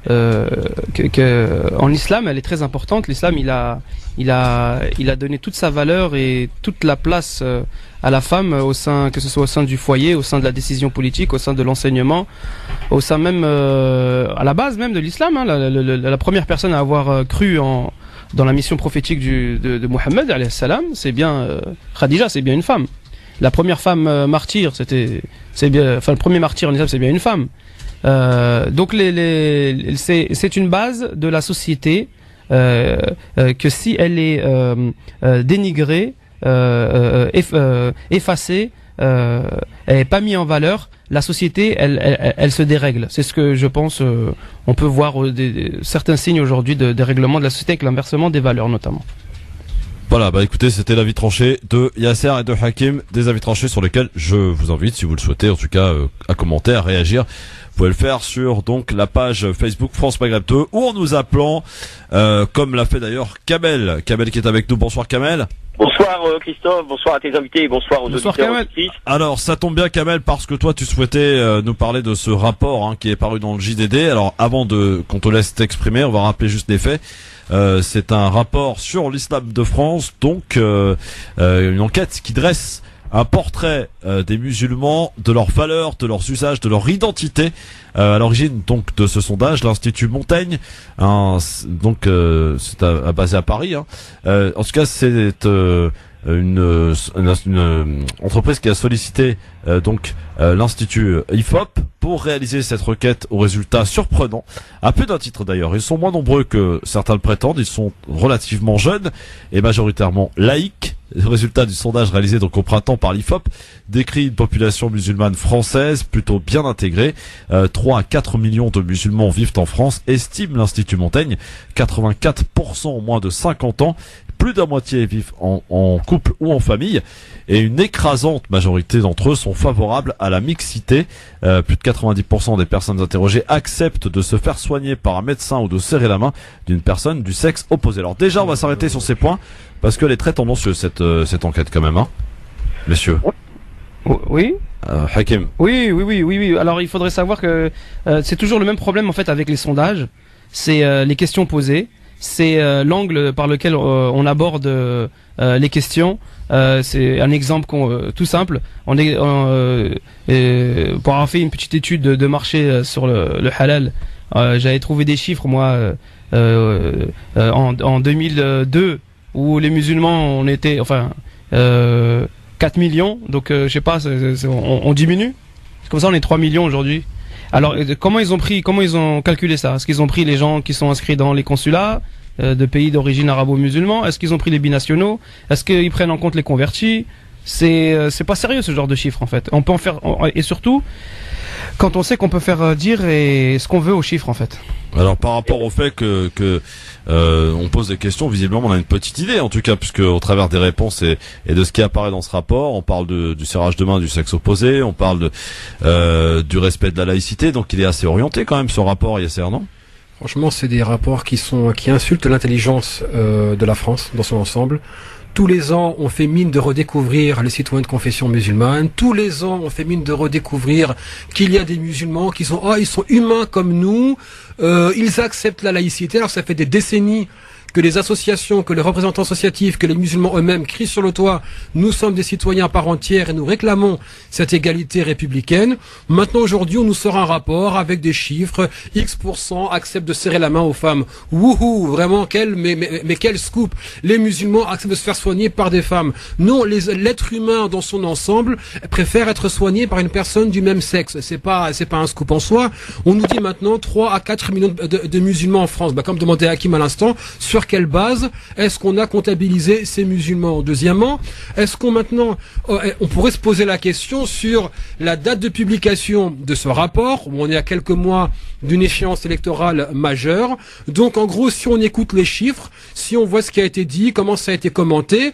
en islam, elle est très importante. L'islam, il a donné toute sa valeur et toute la place à la femme que ce soit au sein du foyer, au sein de la décision politique, au sein de l'enseignement, au sein même à la base même de l'islam. Hein, la première personne à avoir cru dans la mission prophétique de Mohammed alayhi salam, c'est bien Khadija, c'est bien une femme. La première femme martyre, le premier martyr en islam, c'est bien une femme. Donc c'est une base de la société que si elle est dénigrée, effacée, et pas mise en valeur, la société elle se dérègle. C'est ce que je pense. On peut voir certains signes aujourd'hui de dérèglement de la société avec l'inversement des valeurs notamment. Voilà, écoutez, c'était l'avis tranché de Yasser et de Hakim, des avis tranchés sur lesquels je vous invite, si vous le souhaitez, en tout cas, à commenter, à réagir. Vous pouvez le faire sur donc la page Facebook France Maghreb 2, ou en nous appelant, comme l'a fait d'ailleurs Kamel. Kamel qui est avec nous. Bonsoir Kamel. Bonsoir Christophe, bonsoir à tes invités, bonsoir aux auditeurs. Alors ça tombe bien Kamel, parce que toi tu souhaitais nous parler de ce rapport qui est paru dans le JDD. Alors avant qu'on te laisse t'exprimer, on va rappeler juste les faits. C'est un rapport sur l'islam de France, donc une enquête qui dresse un portrait des musulmans, de leurs valeurs, de leurs usages, de leur identité. À l'origine donc de ce sondage, l'Institut Montaigne, c'est basé à Paris. En tout cas, c'est une entreprise qui a sollicité l'Institut IFOP pour réaliser cette requête aux résultats surprenants, à plus d'un titre d'ailleurs. Ils sont moins nombreux que certains le prétendent, ils sont relativement jeunes et majoritairement laïcs. Le résultat du sondage réalisé donc au printemps par l'IFOP décrit une population musulmane française plutôt bien intégrée. 3 à 4 millions de musulmans vivent en France, estime l'Institut Montaigne. 84% ont moins de 50 ans. Plus de la moitié vivent en couple ou en famille et une écrasante majorité d'entre eux sont favorables à la mixité. Plus de 90% des personnes interrogées acceptent de se faire soigner par un médecin ou de serrer la main d'une personne du sexe opposé. Alors déjà, on va s'arrêter sur ces points parce qu'elle est très tendancieuse cette enquête quand même, hein, messieurs. Oui. Hakim. Oui. Alors il faudrait savoir que c'est toujours le même problème en fait avec les sondages. C'est les questions posées. C'est l'angle par lequel on aborde les questions. C'est un exemple tout simple. Pour avoir fait une petite étude de marché sur le halal, j'avais trouvé des chiffres moi en 2002 où les musulmans on était 4 millions. Donc je sais pas, on diminue. C'est comme ça on est 3 millions aujourd'hui. Alors, comment ils ont calculé ça? Est-ce qu'ils ont pris les gens qui sont inscrits dans les consulats de pays d'origine arabo-musulman? Est-ce qu'ils ont pris les binationaux? Est-ce qu'ils prennent en compte les convertis? C'est pas sérieux ce genre de chiffres en fait. On peut en faire, et surtout quand on sait qu'on peut faire dire ce qu'on veut aux chiffres en fait. Alors par rapport au fait que on pose des questions, visiblement on a une petite idée en tout cas, puisque au travers des réponses et de ce qui apparaît dans ce rapport, on parle du serrage de main du sexe opposé, on parle du respect de la laïcité, donc il est assez orienté quand même ce rapport, Yasser, non? Franchement, c'est des rapports qui insultent l'intelligence de la France dans son ensemble. Tous les ans, on fait mine de redécouvrir les citoyens de confession musulmane. Tous les ans, on fait mine de redécouvrir qu'il y a des musulmans qui sont ils sont humains comme nous. Ils acceptent la laïcité. Alors ça fait des décennies que les associations, que les représentants associatifs, que les musulmans eux-mêmes crient sur le toit, nous sommes des citoyens à part entière et nous réclamons cette égalité républicaine. Maintenant, aujourd'hui, on nous sort un rapport avec des chiffres, X% acceptent de serrer la main aux femmes. Wouhou, vraiment, mais quel scoop. Les musulmans acceptent de se faire soigner par des femmes. Non, l'être humain dans son ensemble préfère être soigné par une personne du même sexe. C'est pas un scoop en soi. On nous dit maintenant 3 à 4 millions de musulmans en France. Comme demandait Hakim à l'instant, sur quelle base est-ce qu'on a comptabilisé ces musulmans? Deuxièmement, est-ce qu'on on pourrait se poser la question sur la date de publication de ce rapport, où on est à quelques mois d'une échéance électorale majeure. Donc en gros, si on écoute les chiffres, si on voit ce qui a été dit, comment ça a été commenté,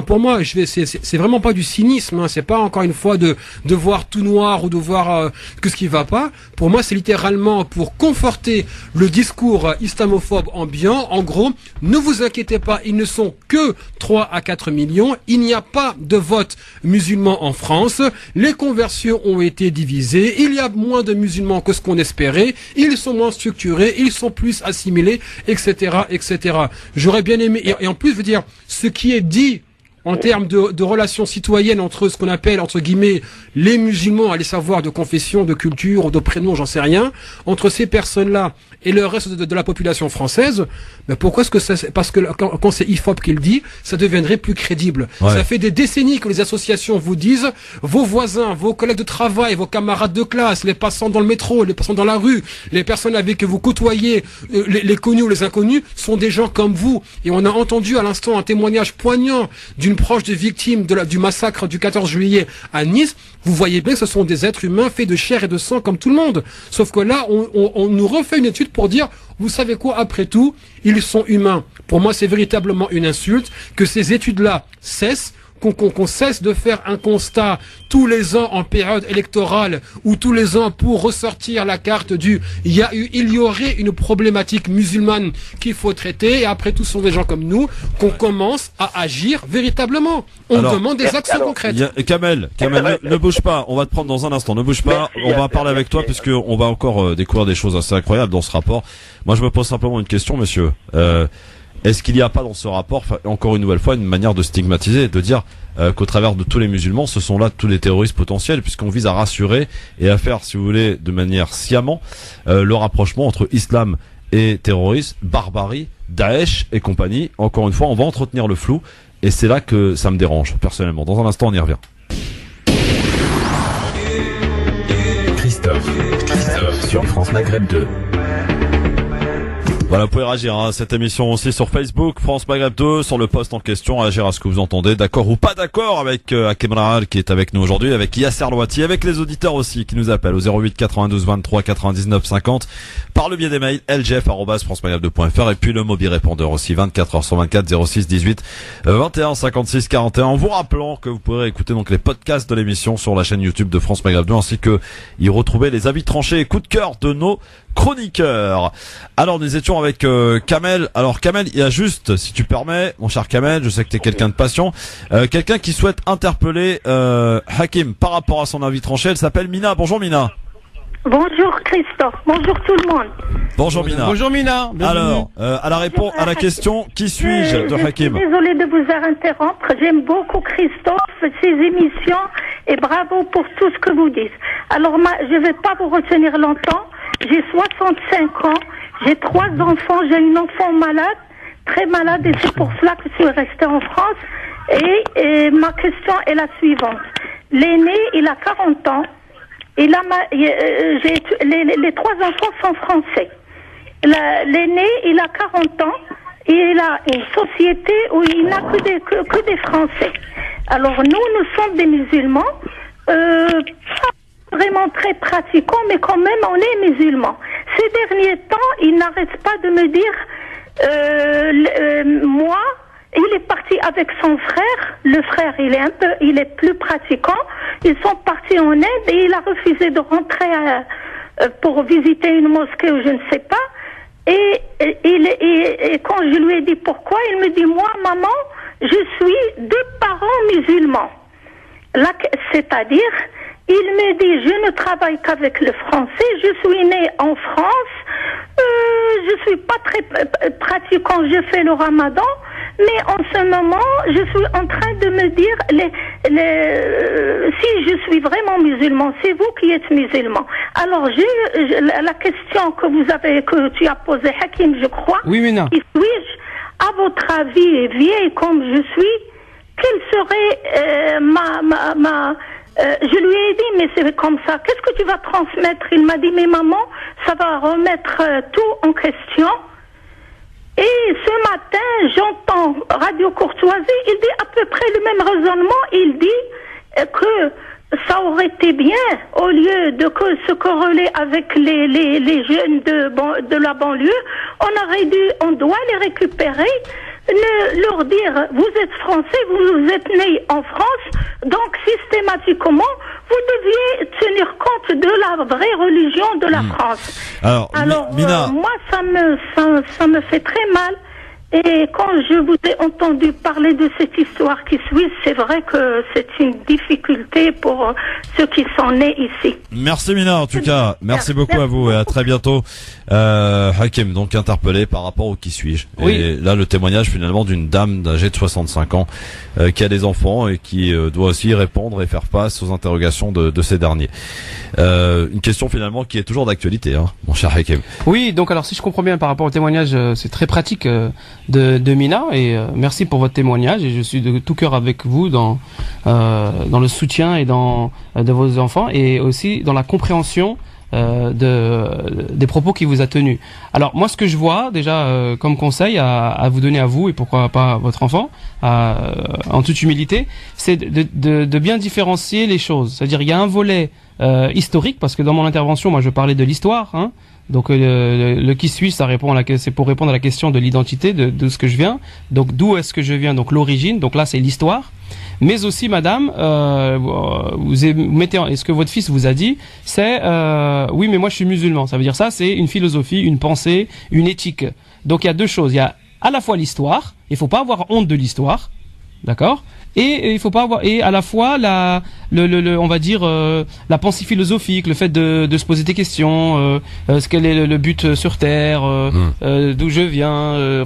pour moi, c'est vraiment pas du cynisme, hein, c'est pas encore une fois de voir tout noir ou de voir que ce qui va pas. Pour moi, c'est littéralement pour conforter le discours islamophobe ambiant. En gros, ne vous inquiétez pas, ils ne sont que 3 à 4 millions. Il n'y a pas de vote musulman en France. Les conversions ont été divisées. Il y a moins de musulmans que ce qu'on espérait. Ils sont moins structurés. Ils sont plus assimilés, etc., etc. J'aurais bien aimé, et en plus, je veux dire, ce qui est dit en termes de relations citoyennes entre ce qu'on appelle, entre guillemets, les musulmans, allez savoir de confession, de culture, de prénom, j'en sais rien, entre ces personnes-là et le reste de la population française, mais pourquoi est-ce que parce que quand c'est IFOP qui le dit, ça deviendrait plus crédible. Ouais. Ça fait des décennies que les associations vous disent, vos voisins, vos collègues de travail, vos camarades de classe, les passants dans le métro, les passants dans la rue, les personnes avec que vous côtoyez, les connus ou les inconnus, sont des gens comme vous. Et on a entendu à l'instant un témoignage poignant d'une proche de victime du massacre du 14 juillet à Nice. Vous voyez bien que ce sont des êtres humains faits de chair et de sang comme tout le monde. Sauf que là, on nous refait une étude pour dire, vous savez quoi, après tout, ils sont humains. Pour moi, c'est véritablement une insulte que ces études-là cessent, qu'on cesse de faire un constat tous les ans en période électorale ou tous les ans pour ressortir la carte il y aurait une problématique musulmane qu'il faut traiter, et après tout, ce sont des gens comme nous qu'on commence à agir véritablement. On demande des actions concrètes. Kamel, ne bouge pas, on va te prendre dans un instant, ne bouge pas, on va parler avec toi puisque on va encore découvrir des choses assez incroyables dans ce rapport. Moi, je me pose simplement une question, monsieur. Est-ce qu'il n'y a pas dans ce rapport, encore une nouvelle fois, une manière de stigmatiser, de dire qu'au travers de tous les musulmans, ce sont là tous les terroristes potentiels, puisqu'on vise à rassurer et à faire, si vous voulez, de manière sciemment, le rapprochement entre islam et terrorisme, barbarie, Daesh et compagnie. Encore une fois, on va entretenir le flou, et c'est là que ça me dérange, personnellement. Dans un instant, on y revient. Christophe sur France Maghreb 2. Voilà, vous pouvez réagir à cette émission aussi sur Facebook, France Maghreb 2, sur le post en question, réagir à ce que vous entendez, d'accord ou pas d'accord avec Hakim Rahal qui est avec nous aujourd'hui, avec Yasser Louati, avec les auditeurs aussi qui nous appellent au 08 92 23 99 50 par le biais des mails lgf@francemaghreb2.fr et puis le mobile répondeur aussi 24h/24 06 18 21 56 41, en vous rappelant que vous pourrez écouter donc les podcasts de l'émission sur la chaîne YouTube de France Maghreb 2 ainsi que y retrouver les avis tranchés et coups de cœur de nos chroniqueurs. Alors nous étions avec Kamel. Alors Kamel, il y a juste, si tu permets, mon cher Kamel, je sais que tu es quelqu'un de patient, quelqu'un qui souhaite interpeller Hakim par rapport à son avis tranché. Elle s'appelle Mina. Bonjour Mina. Bonjour Christophe, bonjour tout le monde. Bonjour Mina. Bonjour Mina. Alors, à la question, qui suis-je de Hakim? Désolée de vous interrompre, j'aime beaucoup Christophe, ses émissions et bravo pour tout ce que vous dites. Alors je ne vais pas vous retenir longtemps, j'ai 65 ans, j'ai 3 enfants, j'ai une enfant malade, très malade et c'est pour cela que je suis restée en France et ma question est la suivante. L'aîné, il a 40 ans. Et là, les 3 enfants sont français. L'aîné, il a 40 ans et il a une société où il n'a que des Français. Alors nous sommes des musulmans, pas vraiment très pratiquants, mais quand même on est musulmans. Ces derniers temps, il n'arrête pas de me dire, moi, il est parti avec son frère. Le frère, il est plus pratiquant. Ils sont partis en Inde et il a refusé de rentrer pour visiter une mosquée ou je ne sais pas. Et quand je lui ai dit pourquoi, il me dit, moi, maman, je suis de parents musulmans. C'est-à-dire, il me dit, je ne travaille qu'avec le français, je suis né en France, je suis pas très pratiquant, je fais le ramadan, mais en ce moment, je suis en train de me dire, si je suis vraiment musulman, c'est vous qui êtes musulman. Alors, la question que tu as posée, Hakim, je crois, oui, Mina. Qui suis-je, à votre avis, vieille comme je suis, quelle serait je lui ai dit, mais c'est comme ça, qu'est-ce que tu vas transmettre? Il m'a dit, mais maman, ça va remettre tout en question. Et ce matin, j'entends Radio Courtoisie, il dit à peu près le même raisonnement, il dit que ça aurait été bien, au lieu de se corréler avec les jeunes de la banlieue, on doit les récupérer, leur dire, vous êtes français, vous êtes nés en France, donc systématiquement, vous deviez tenir compte de la vraie religion de la France. Alors Mina, moi, ça me fait très mal. Et quand je vous ai entendu parler de cette histoire qui suit, c'est vrai que c'est une difficulté pour ceux qui sont nés ici. Merci Mina, en tout cas. Merci beaucoup à vous et à très bientôt. Hakim, donc interpellé par rapport au qui suis-je. Oui. Et là, le témoignage finalement d'une dame âgée de 65 ans qui a des enfants et qui doit aussi répondre et faire face aux interrogations de ces derniers. Une question finalement qui est toujours d'actualité, hein, mon cher Hakim. Oui, donc alors si je comprends bien par rapport au témoignage, c'est très pratique de Mina et merci pour votre témoignage et je suis de tout cœur avec vous dans le soutien et de vos enfants et aussi dans la compréhension des propos qu'il vous a tenus. Alors moi ce que je vois déjà comme conseil à vous donner à vous et pourquoi pas à votre enfant en toute humilité, c'est de bien différencier les choses. C'est-à-dire il y a un volet historique parce que dans mon intervention moi je parlais de l'histoire, hein. Donc le qui suis, c'est pour répondre à la question de l'identité de ce que je viens. Donc d'où est-ce que je viens, donc l'origine. Donc là c'est l'histoire. Mais aussi madame, et ce que votre fils vous a dit, c'est oui mais moi je suis musulman. Ça veut dire ça c'est une philosophie, une pensée, une éthique. Donc il y a deux choses. Il y a à la fois l'histoire. Il faut pas avoir honte de l'histoire. d'accord. Et il faut pas avoir, et à la fois on va dire la pensée philosophique, le fait de se poser des questions, ce quel est le but sur terre, d'où je viens,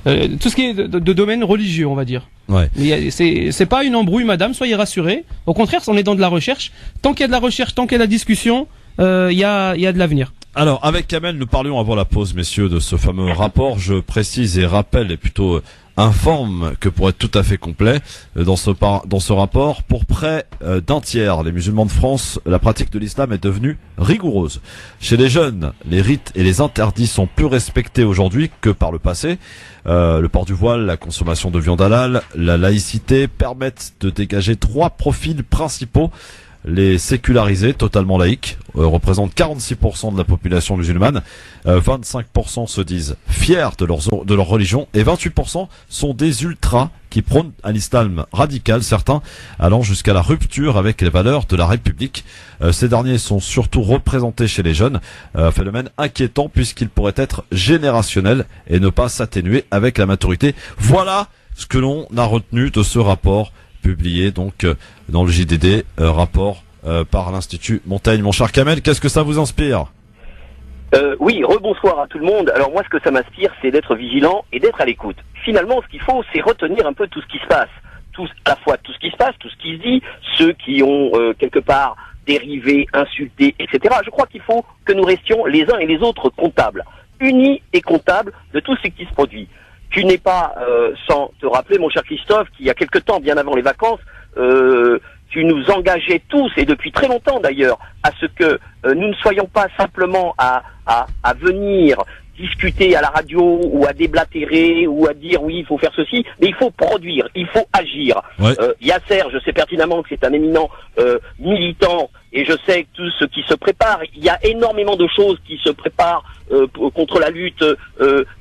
tout ce qui est de domaine religieux, on va dire. Ouais. Mais c'est pas une embrouille, madame, soyez rassurés. Au contraire, on est dans de la recherche. Tant qu'il y a de la recherche, tant qu'il y a de la discussion, il y a de l'avenir. Alors, avec Kamel, nous parlions avant la pause, messieurs, de ce fameux rapport. Je précise et rappelle, et plutôt informe que pour être tout à fait complet, dans ce rapport, pour près d'un tiers, les musulmans de France, la pratique de l'islam est devenue rigoureuse. Chez les jeunes, les rites et les interdits sont plus respectés aujourd'hui que par le passé. Le port du voile, la consommation de viande halal, la laïcité permettent de dégager 3 profils principaux. Les sécularisés, totalement laïcs, représentent 46% de la population musulmane, 25% se disent fiers de leur religion, et 28% sont des ultras qui prônent un islam radical, certains allant jusqu'à la rupture avec les valeurs de la République. Ces derniers sont surtout représentés chez les jeunes, phénomène inquiétant puisqu'il pourrait être générationnel et ne pas s'atténuer avec la maturité. Voilà ce que l'on a retenu de ce rapport publié donc dans le JDD, rapport par l'Institut Montaigne. Mon cher Kamel, qu'est-ce que ça vous inspire? Oui, rebonsoir à tout le monde. Alors moi, ce que ça m'inspire, c'est d'être vigilant et d'être à l'écoute. Finalement, ce qu'il faut, c'est retenir un peu tout ce qui se passe. À la fois tout ce qui se passe, tout ce qui se dit, ceux qui ont quelque part dérivé, insulté, etc. Je crois qu'il faut que nous restions les uns et les autres comptables, unis et comptables de tout ce qui se produit. Tu n'es pas sans te rappeler, mon cher Christophe, qu'il y a quelque temps, bien avant les vacances, tu nous engageais tous, et depuis très longtemps d'ailleurs, à ce que nous ne soyons pas simplement à venir discuter à la radio ou à déblatérer ou à dire oui, il faut faire ceci, mais il faut produire, il faut agir. Ouais. Yasser, je sais pertinemment que c'est un éminent militant, et je sais que tout ce qui se prépare, il y a énormément de choses qui se préparent contre la lutte,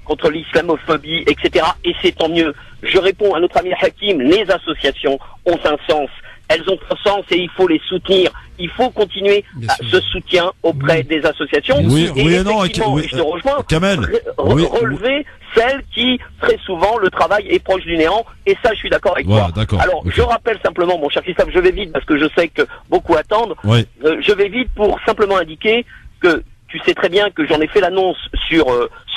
contre l'islamophobie, etc. Et c'est tant mieux. Je réponds à notre ami Hakim, les associations ont un sens. Elles ont un sens et il faut les soutenir. Il faut continuer ce soutien auprès des associations. Oui, et non, je te rejoins. Kamel, relever celles qui, très souvent, le travail est proche du néant. Et ça, je suis d'accord avec toi. Alors, je rappelle simplement, mon cher Christophe, je vais vite parce que je sais que beaucoup attendent. Je vais vite pour simplement indiquer que tu sais très bien que j'en ai fait l'annonce sur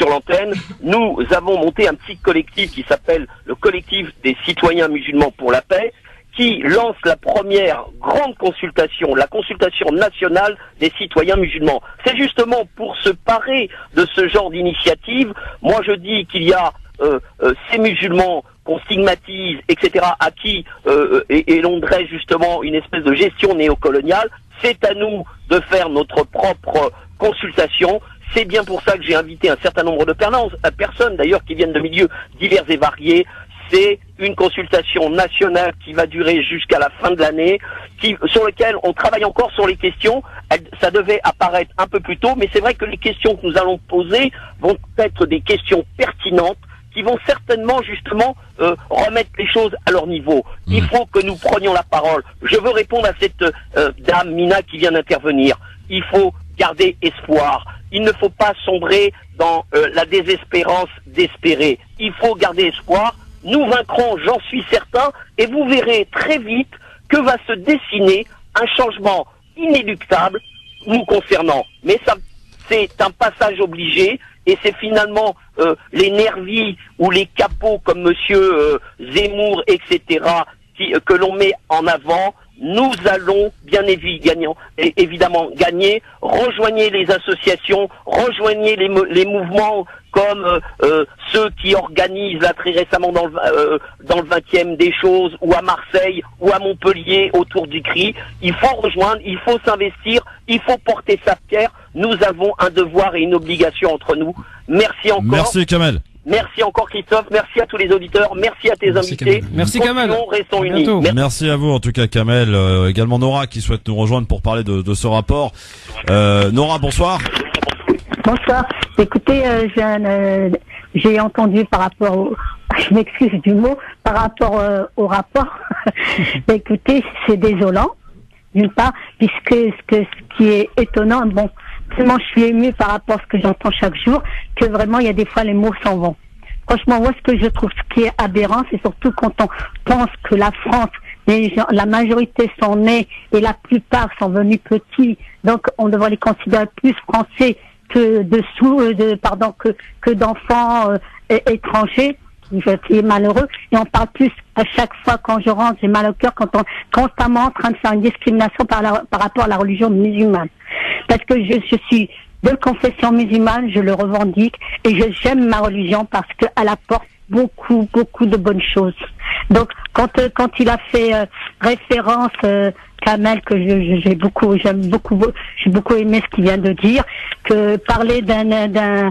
l'antenne. Nous avons monté un petit collectif qui s'appelle le collectif des citoyens musulmans pour la paix, qui lance la première grande consultation, la consultation nationale des citoyens musulmans. C'est justement pour se parer de ce genre d'initiative. Moi, je dis qu'il y a ces musulmans qu'on stigmatise, etc., à qui et l'on dresse justement une espèce de gestion néocoloniale. C'est à nous de faire notre propre consultation. C'est bien pour ça que j'ai invité un certain nombre de personnes, d'ailleurs, qui viennent de milieux divers et variés. C'est une consultation nationale qui va durer jusqu'à la fin de l'année, sur laquelle on travaille encore sur les questions. Ça devait apparaître un peu plus tôt, mais c'est vrai que les questions que nous allons poser vont être des questions pertinentes, qui vont certainement justement remettre les choses à leur niveau. Il faut que nous prenions la parole. Je veux répondre à cette dame Mina qui vient d'intervenir. Il faut garder espoir. Il ne faut pas sombrer dans la désespérance d'espérer. Il faut garder espoir. Nous vaincrons, j'en suis certain, et vous verrez très vite que va se dessiner un changement inéluctable nous concernant. Mais ça, c'est un passage obligé, et c'est finalement les nervis ou les capots comme monsieur Zemmour, etc., que l'on met en avant. Nous allons bien évidemment gagner. Rejoignez les associations, rejoignez les mouvements comme ceux qui organisent là très récemment dans le 20e des choses, ou à Marseille, ou à Montpellier autour du CRI. Il faut rejoindre, il faut s'investir, il faut porter sa pierre. Nous avons un devoir et une obligation entre nous. Merci encore. Merci Kamel. Merci encore Christophe, merci à tous les auditeurs, merci à tes invités. Merci Kamel. Restons unis. Merci à vous en tout cas Kamel, également Nora qui souhaite nous rejoindre pour parler de ce rapport. Nora, bonsoir. Bonsoir. Écoutez, j'ai entendu par rapport je m'excuse du mot, par rapport au rapport. Écoutez, c'est désolant, d'une part, puisque ce qui est étonnant, tellement je suis émue par rapport à ce que j'entends chaque jour, que vraiment il y a des fois les mots s'en vont. franchement, moi, ce que je trouve ce qui est aberrant, c'est surtout quand on pense que la France, la majorité sont nés et la plupart sont venus petits, donc on devrait les considérer plus français que d'enfants étrangers. Je suis malheureux et on parle plus à chaque fois quand je rentre, j'ai mal au cœur quand on est constamment en train de faire une discrimination par rapport à la religion musulmane. Parce que je suis de confession musulmane, je le revendique et j'aime ma religion parce qu'elle apporte beaucoup de bonnes choses. Donc quand il a fait référence Kamel, que j'ai beaucoup aimé ce qu'il vient de dire, que parler d'un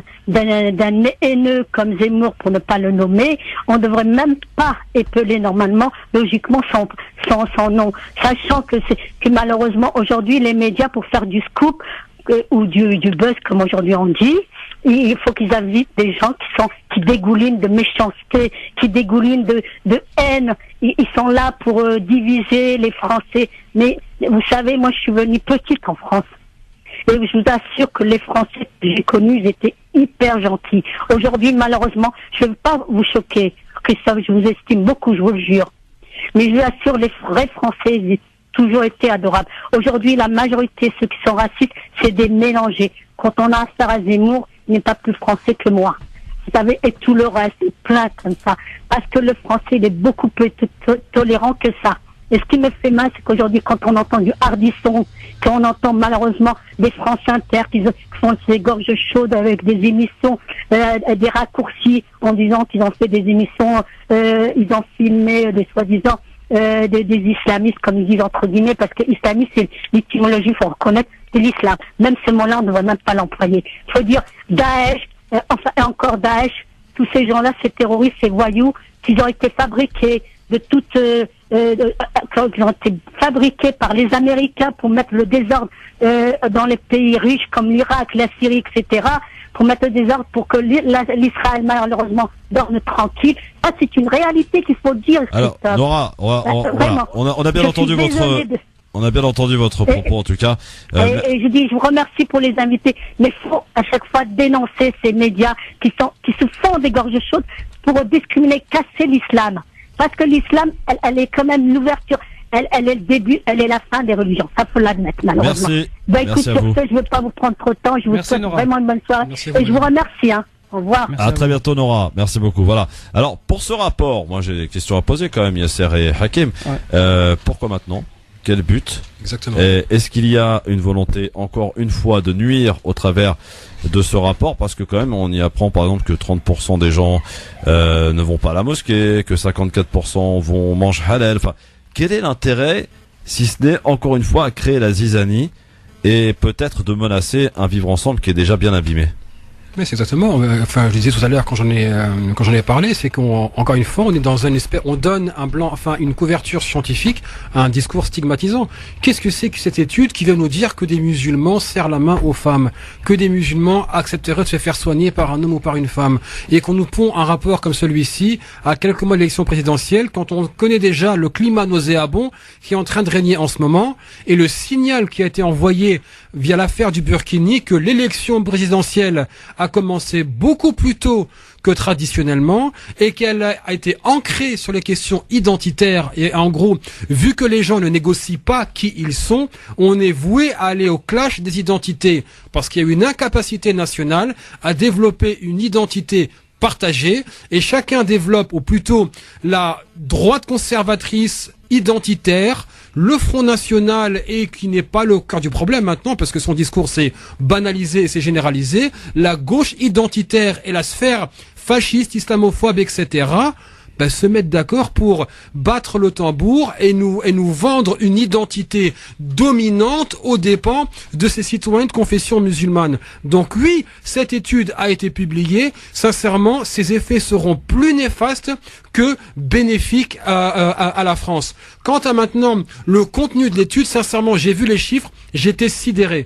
haineux comme Zemmour, pour ne pas le nommer, on devrait même pas épeler normalement, logiquement son nom, sachant que malheureusement aujourd'hui les médias, pour faire du scoop ou du buzz comme aujourd'hui on dit, il faut qu'ils invitent des gens qui dégoulinent de méchanceté, qui dégoulinent de haine. Ils sont là pour diviser les Français. Mais vous savez, moi je suis venue petite en France. Et je vous assure que les Français que j'ai connus, ils étaient hyper gentils. Aujourd'hui, malheureusement, je ne veux pas vous choquer, Christophe, je vous estime beaucoup, je vous le jure. Mais je vous assure, les vrais Français, ils ont toujours été adorables. Aujourd'hui, la majorité, ceux qui sont racistes, c'est des mélangés. Quand on a affaire à Zemmour, il n'est pas plus français que moi. Vous savez, et tout le reste, plein comme ça. Parce que le français, il est beaucoup plus tolérant que ça. Et ce qui me fait mal, c'est qu'aujourd'hui, quand on entend du hardisson, quand on entend malheureusement des France Inter qui font ces gorges chaudes avec des émissions, des raccourcis en disant qu'ils ont fait des émissions, ils ont filmé des soi-disant des islamistes, comme ils disent entre guillemets, parce que islamiste, c'est l'étymologie, il faut reconnaître, c'est l'islam. Même ce mot-là, on ne devrait même pas l'employer. Il faut dire Daesh, et encore Daesh, tous ces gens-là, ces terroristes, ces voyous, qu'ils ont été fabriqués de toutes, qui ont été fabriqués par les Américains pour mettre le désordre dans les pays riches comme l'Irak, la Syrie, etc., pour mettre le désordre pour que l'Israël, malheureusement, dorme tranquille. Ça, c'est une réalité qu'il faut dire. Alors, Nora, on a bien entendu on a bien entendu votre propos, en tout cas. Et je vous remercie pour les invités, mais il faut à chaque fois dénoncer ces médias qui se font des gorges chaudes pour discriminer, casser l'islam. Parce que l'islam, elle est quand même l'ouverture. Elle est le début, elle est la fin des religions. Ça, faut l'admettre, malheureusement. Merci. Écoute, sur ce, je ne veux pas vous prendre trop de temps. Je vous souhaite vraiment une bonne soirée. Et je vous remercie, hein. Au revoir. À très bientôt, Nora. Merci beaucoup. Voilà. Alors, pour ce rapport, moi, j'ai des questions à poser quand même, Yasser et Hakim. Ouais. Pourquoi maintenant? Quel but? Exactement. Est-ce qu'il y a une volonté, encore une fois, de nuire au travers de ce rapport? Parce que quand même, on y apprend par exemple que 30% des gens ne vont pas à la mosquée, que 54% vont manger halal. Enfin, quel est l'intérêt, si ce n'est encore une fois à créer la zizanie et peut-être de menacer un vivre ensemble qui est déjà bien abîmé? Mais c'est exactement. Enfin, je disais tout à l'heure quand j'en ai parlé, c'est qu'encore une fois, on est dans on donne une couverture scientifique à un discours stigmatisant. Qu'est-ce que c'est que cette étude qui vient nous dire que des musulmans serrent la main aux femmes, que des musulmans accepteraient de se faire soigner par un homme ou par une femme, et qu'on nous pond un rapport comme celui-ci à quelques mois de l'élection présidentielle, quand on connaît déjà le climat nauséabond qui est en train de régner en ce moment, et le signal qui a été envoyé via l'affaire du Burkini que l'élection présidentielle a commencé beaucoup plus tôt que traditionnellement et qu'elle a été ancrée sur les questions identitaires. Et en gros, vu que les gens ne négocient pas qui ils sont, on est voué à aller au clash des identités parce qu'il y a une incapacité nationale à développer une identité partagée et chacun développe, ou plutôt la droite conservatrice identitaire, le Front National, et qui n'est pas le cœur du problème maintenant parce que son discours s'est banalisé et s'est généralisé, la gauche identitaire et la sphère fasciste, islamophobe, etc., se mettre d'accord pour battre le tambour et nous vendre une identité dominante aux dépens de ces citoyens de confession musulmane. Donc oui, cette étude a été publiée. Sincèrement, ses effets seront plus néfastes que bénéfiques à la France. Quant à maintenant le contenu de l'étude, sincèrement, j'ai vu les chiffres, j'étais sidéré.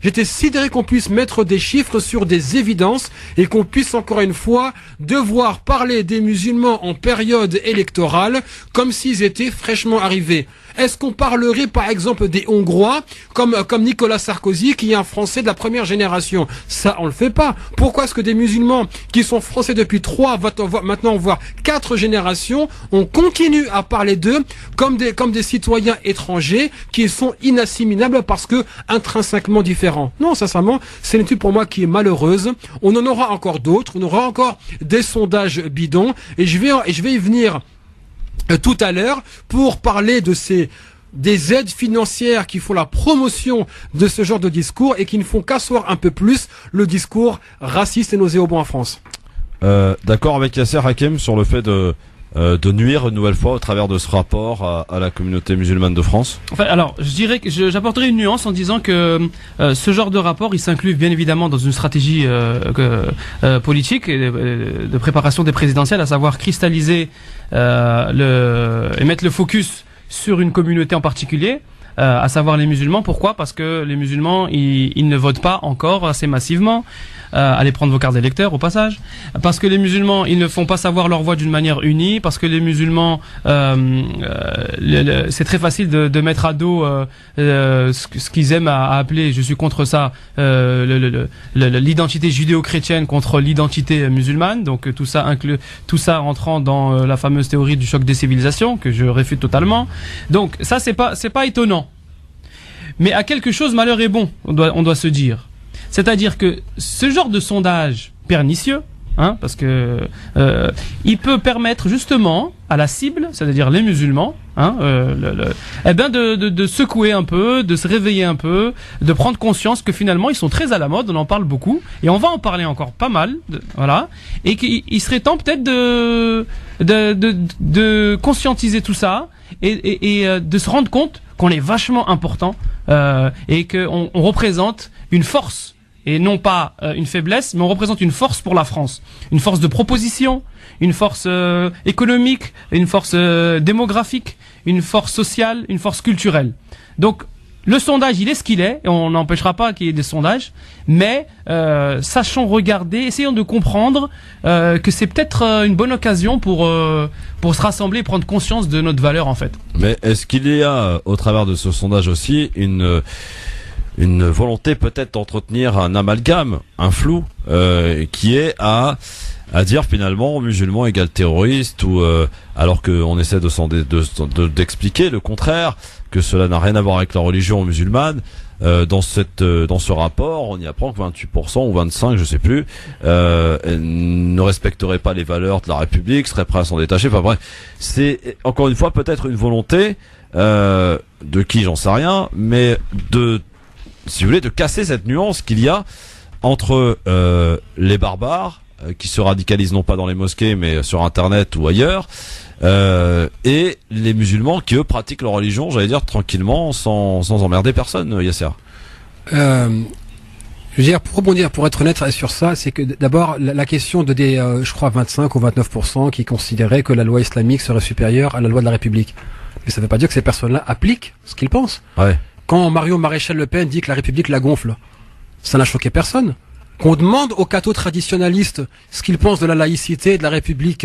J'étais sidéré qu'on puisse mettre des chiffres sur des évidences et qu'on puisse encore une fois devoir parler des musulmans en période électorale comme s'ils étaient fraîchement arrivés. Est-ce qu'on parlerait par exemple des Hongrois comme Nicolas Sarkozy qui est un Français de la première génération? Ça, on le fait pas. Pourquoi est-ce que des musulmans qui sont français depuis 3, maintenant voire 4 générations, on continue à parler d'eux comme des citoyens étrangers qui sont inassimilables parce que intrinsèquement différents? Non, sincèrement, c'est une étude pour moi qui est malheureuse. On en aura encore d'autres, on aura encore des sondages bidons et je vais y venir tout à l'heure pour parler des aides financières qui font la promotion de ce genre de discours et qui ne font qu'asseoir un peu plus le discours raciste et nauséabond en France. D'accord avec Yasser Hakem sur le fait de nuire une nouvelle fois au travers de ce rapport à la communauté musulmane de France? Enfin, alors, je dirais que j'apporterai une nuance en disant que ce genre de rapport, il s'inclut bien évidemment dans une stratégie politique et de préparation des présidentielles, à savoir cristalliser et mettre le focus sur une communauté en particulier, à savoir les musulmans. Pourquoi? Parce que les musulmans, ils ne votent pas encore assez massivement. Allez prendre vos cartes d'électeurs au passage. Parce que les musulmans, ils ne font pas savoir leur voix d'une manière unie. Parce que les musulmans, c'est très facile de mettre à dos ce qu'ils aiment à appeler, je suis contre ça, l'identité judéo-chrétienne contre l'identité musulmane. Donc tout ça rentrant dans la fameuse théorie du choc des civilisations que je réfute totalement. Donc ça c'est pas étonnant. Mais à quelque chose malheur est bon, on doit se dire. C'est-à-dire que ce genre de sondage pernicieux, parce que il peut permettre justement à la cible, c'est-à-dire les musulmans, de secouer un peu, de se réveiller un peu, de prendre conscience que finalement ils sont très à la mode, on en parle beaucoup et on va en parler encore pas mal, voilà, et qu'il serait temps peut-être de conscientiser tout ça et de se rendre compte qu'on est vachement important et qu'on représente une force. Et non pas une faiblesse, mais on représente une force pour la France. Une force de proposition, une force économique, une force démographique, une force sociale, une force culturelle. Donc le sondage, il est ce qu'il est, et on n'empêchera pas qu'il y ait des sondages, mais sachons regarder, essayons de comprendre que c'est peut-être une bonne occasion pour se rassembler et prendre conscience de notre valeur en fait. Mais est-ce qu'il y a, au travers de ce sondage aussi, une volonté peut-être d'entretenir un amalgame, un flou, qui est à dire finalement musulman égale terroriste, ou alors qu'on essaie d'expliquer le contraire, que cela n'a rien à voir avec la religion musulmane. Dans ce rapport, on y apprend que 28% ou 25%, je sais plus, ne respecteraient pas les valeurs de la République, seraient prêts à s'en détacher. Enfin bref, c'est encore une fois peut-être une volonté de qui, j'en sais rien, mais si vous voulez, de casser cette nuance qu'il y a entre les barbares qui se radicalisent non pas dans les mosquées mais sur internet ou ailleurs, et les musulmans qui eux pratiquent leur religion, j'allais dire tranquillement, sans emmerder personne. Yasser. Je veux dire, pour rebondir, pour être honnête sur ça, c'est que d'abord la question je crois 25 ou 29% qui considéraient que la loi islamique serait supérieure à la loi de la République. Mais ça ne veut pas dire que ces personnes-là appliquent ce qu'ils pensent. Ouais. Quand Marion Maréchal Le Pen dit que la République la gonfle, ça n'a choqué personne. Qu'on demande aux cathos traditionalistes ce qu'ils pensent de la laïcité, de la République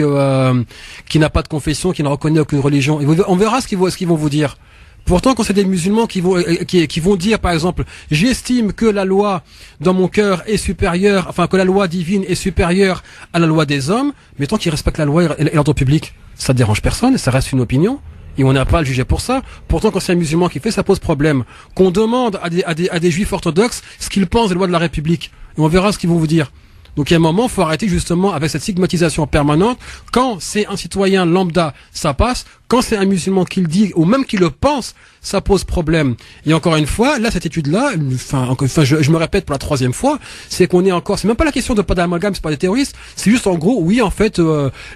qui n'a pas de confession, qui ne reconnaît aucune religion, et on verra ce qu'ils vont vous dire. Pourtant, quand c'est des musulmans qui vont dire, par exemple, j'estime que la loi dans mon cœur est supérieure, enfin que la loi divine est supérieure à la loi des hommes, mais tant qu'ils respectent la loi et l'ordre public, ça ne dérange personne, ça reste une opinion. Et on n'a pas à le juger pour ça. Pourtant, quand c'est un musulman qui fait, ça pose problème. Qu'on demande à des juifs orthodoxes ce qu'ils pensent des lois de la République. Et on verra ce qu'ils vont vous dire. Donc, il y a un moment, il faut arrêter justement avec cette stigmatisation permanente. Quand c'est un citoyen lambda, ça passe. Quand c'est un musulman qui le dit, ou même qui le pense, ça pose problème. Et encore une fois, là, cette étude-là, je me répète pour la 3e fois, c'est qu'on est encore, c'est même pas la question de pas d'amalgame, c'est pas des terroristes, c'est juste en gros, oui, en fait,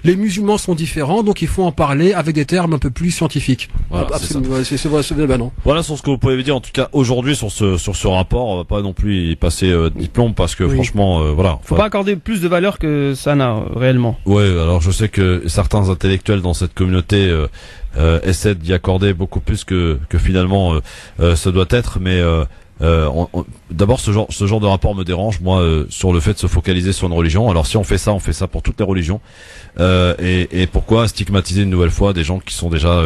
les musulmans sont différents, donc il faut en parler avec des termes un peu plus scientifiques. Voilà, non. Voilà sur ce que vous pouvez dire, en tout cas, aujourd'hui, sur ce rapport, on va pas non plus y passer diplôme, parce que franchement, voilà. Faut pas accorder plus de valeur que ça n'a réellement. Ouais, alors je sais que certains intellectuels dans cette communauté essaient d'y accorder beaucoup plus que finalement ça doit être, mais D'abord, ce genre de rapport me dérange, moi, sur le fait de se focaliser sur une religion. Alors si on fait ça pour toutes les religions. Et pourquoi stigmatiser une nouvelle fois des gens qui sont déjà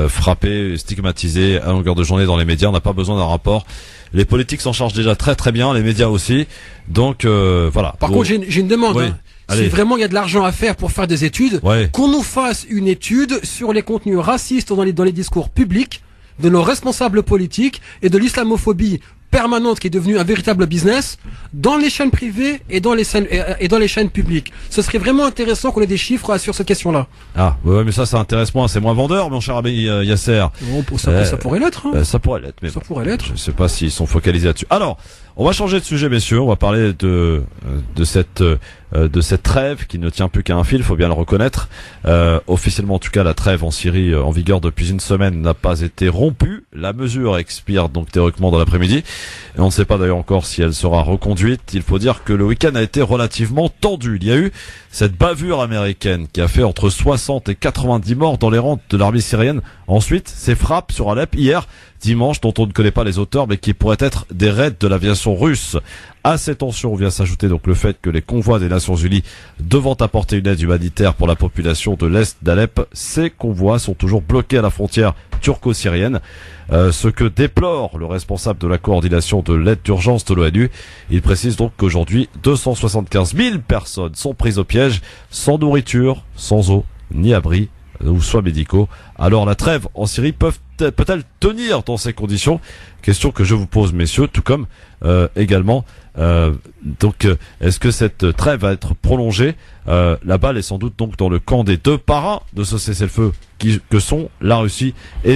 frappés, stigmatisés à longueur de journée dans les médias? On n'a pas besoin d'un rapport. Les politiques s'en chargent déjà très très bien, les médias aussi. Donc voilà. Par contre, j'ai une demande. Oui. Si vraiment il y a de l'argent à faire pour faire des études, qu'on nous fasse une étude sur les contenus racistes dans les discours publics de nos responsables politiques et de l'islamophobie permanente qui est devenue un véritable business dans les chaînes privées et dans les chaînes publiques. Ce serait vraiment intéressant qu'on ait des chiffres sur cette question-là. Ah, ouais, mais ça intéresse moins, c'est moins vendeur, mon cher ami Yasser. Bon, ça pourrait l'être. Hein. Ça pourrait l'être, mais ça pourrait l'être. Je sais pas s'ils sont focalisés là-dessus. Alors, on va changer de sujet, messieurs. On va parler de cette trêve qui ne tient plus qu'à un fil, faut bien le reconnaître. Officiellement, en tout cas, la trêve en Syrie, en vigueur depuis une semaine, n'a pas été rompue. La mesure expire donc théoriquement dans l'après-midi. Et on ne sait pas d'ailleurs encore si elle sera reconduite. Il faut dire que le week-end a été relativement tendu. Il y a eu cette bavure américaine qui a fait entre 60 et 90 morts dans les rangs de l'armée syrienne. Ensuite, ces frappes sur Alep hier, dimanche, dont on ne connaît pas les auteurs, mais qui pourraient être des raids de l'aviation russe. À ces tensions vient s'ajouter donc le fait que les convois des Nations Unies devant apporter une aide humanitaire pour la population de l'Est d'Alep, ces convois sont toujours bloqués à la frontière turco-syrienne. Ce que déplore le responsable de la coordination de l'aide d'urgence de l'ONU. Il précise donc qu'aujourd'hui, 275 000 personnes sont prises au piège, sans nourriture, sans eau, ni abri, ou soins médicaux. Alors la trêve en Syrie peut-elle tenir dans ces conditions? Question que je vous pose, messieurs, tout comme également. Donc, est-ce que cette trêve va être prolongée? La balle est sans doute donc dans le camp des deux parrains de ce cessez-le-feu que sont la Russie et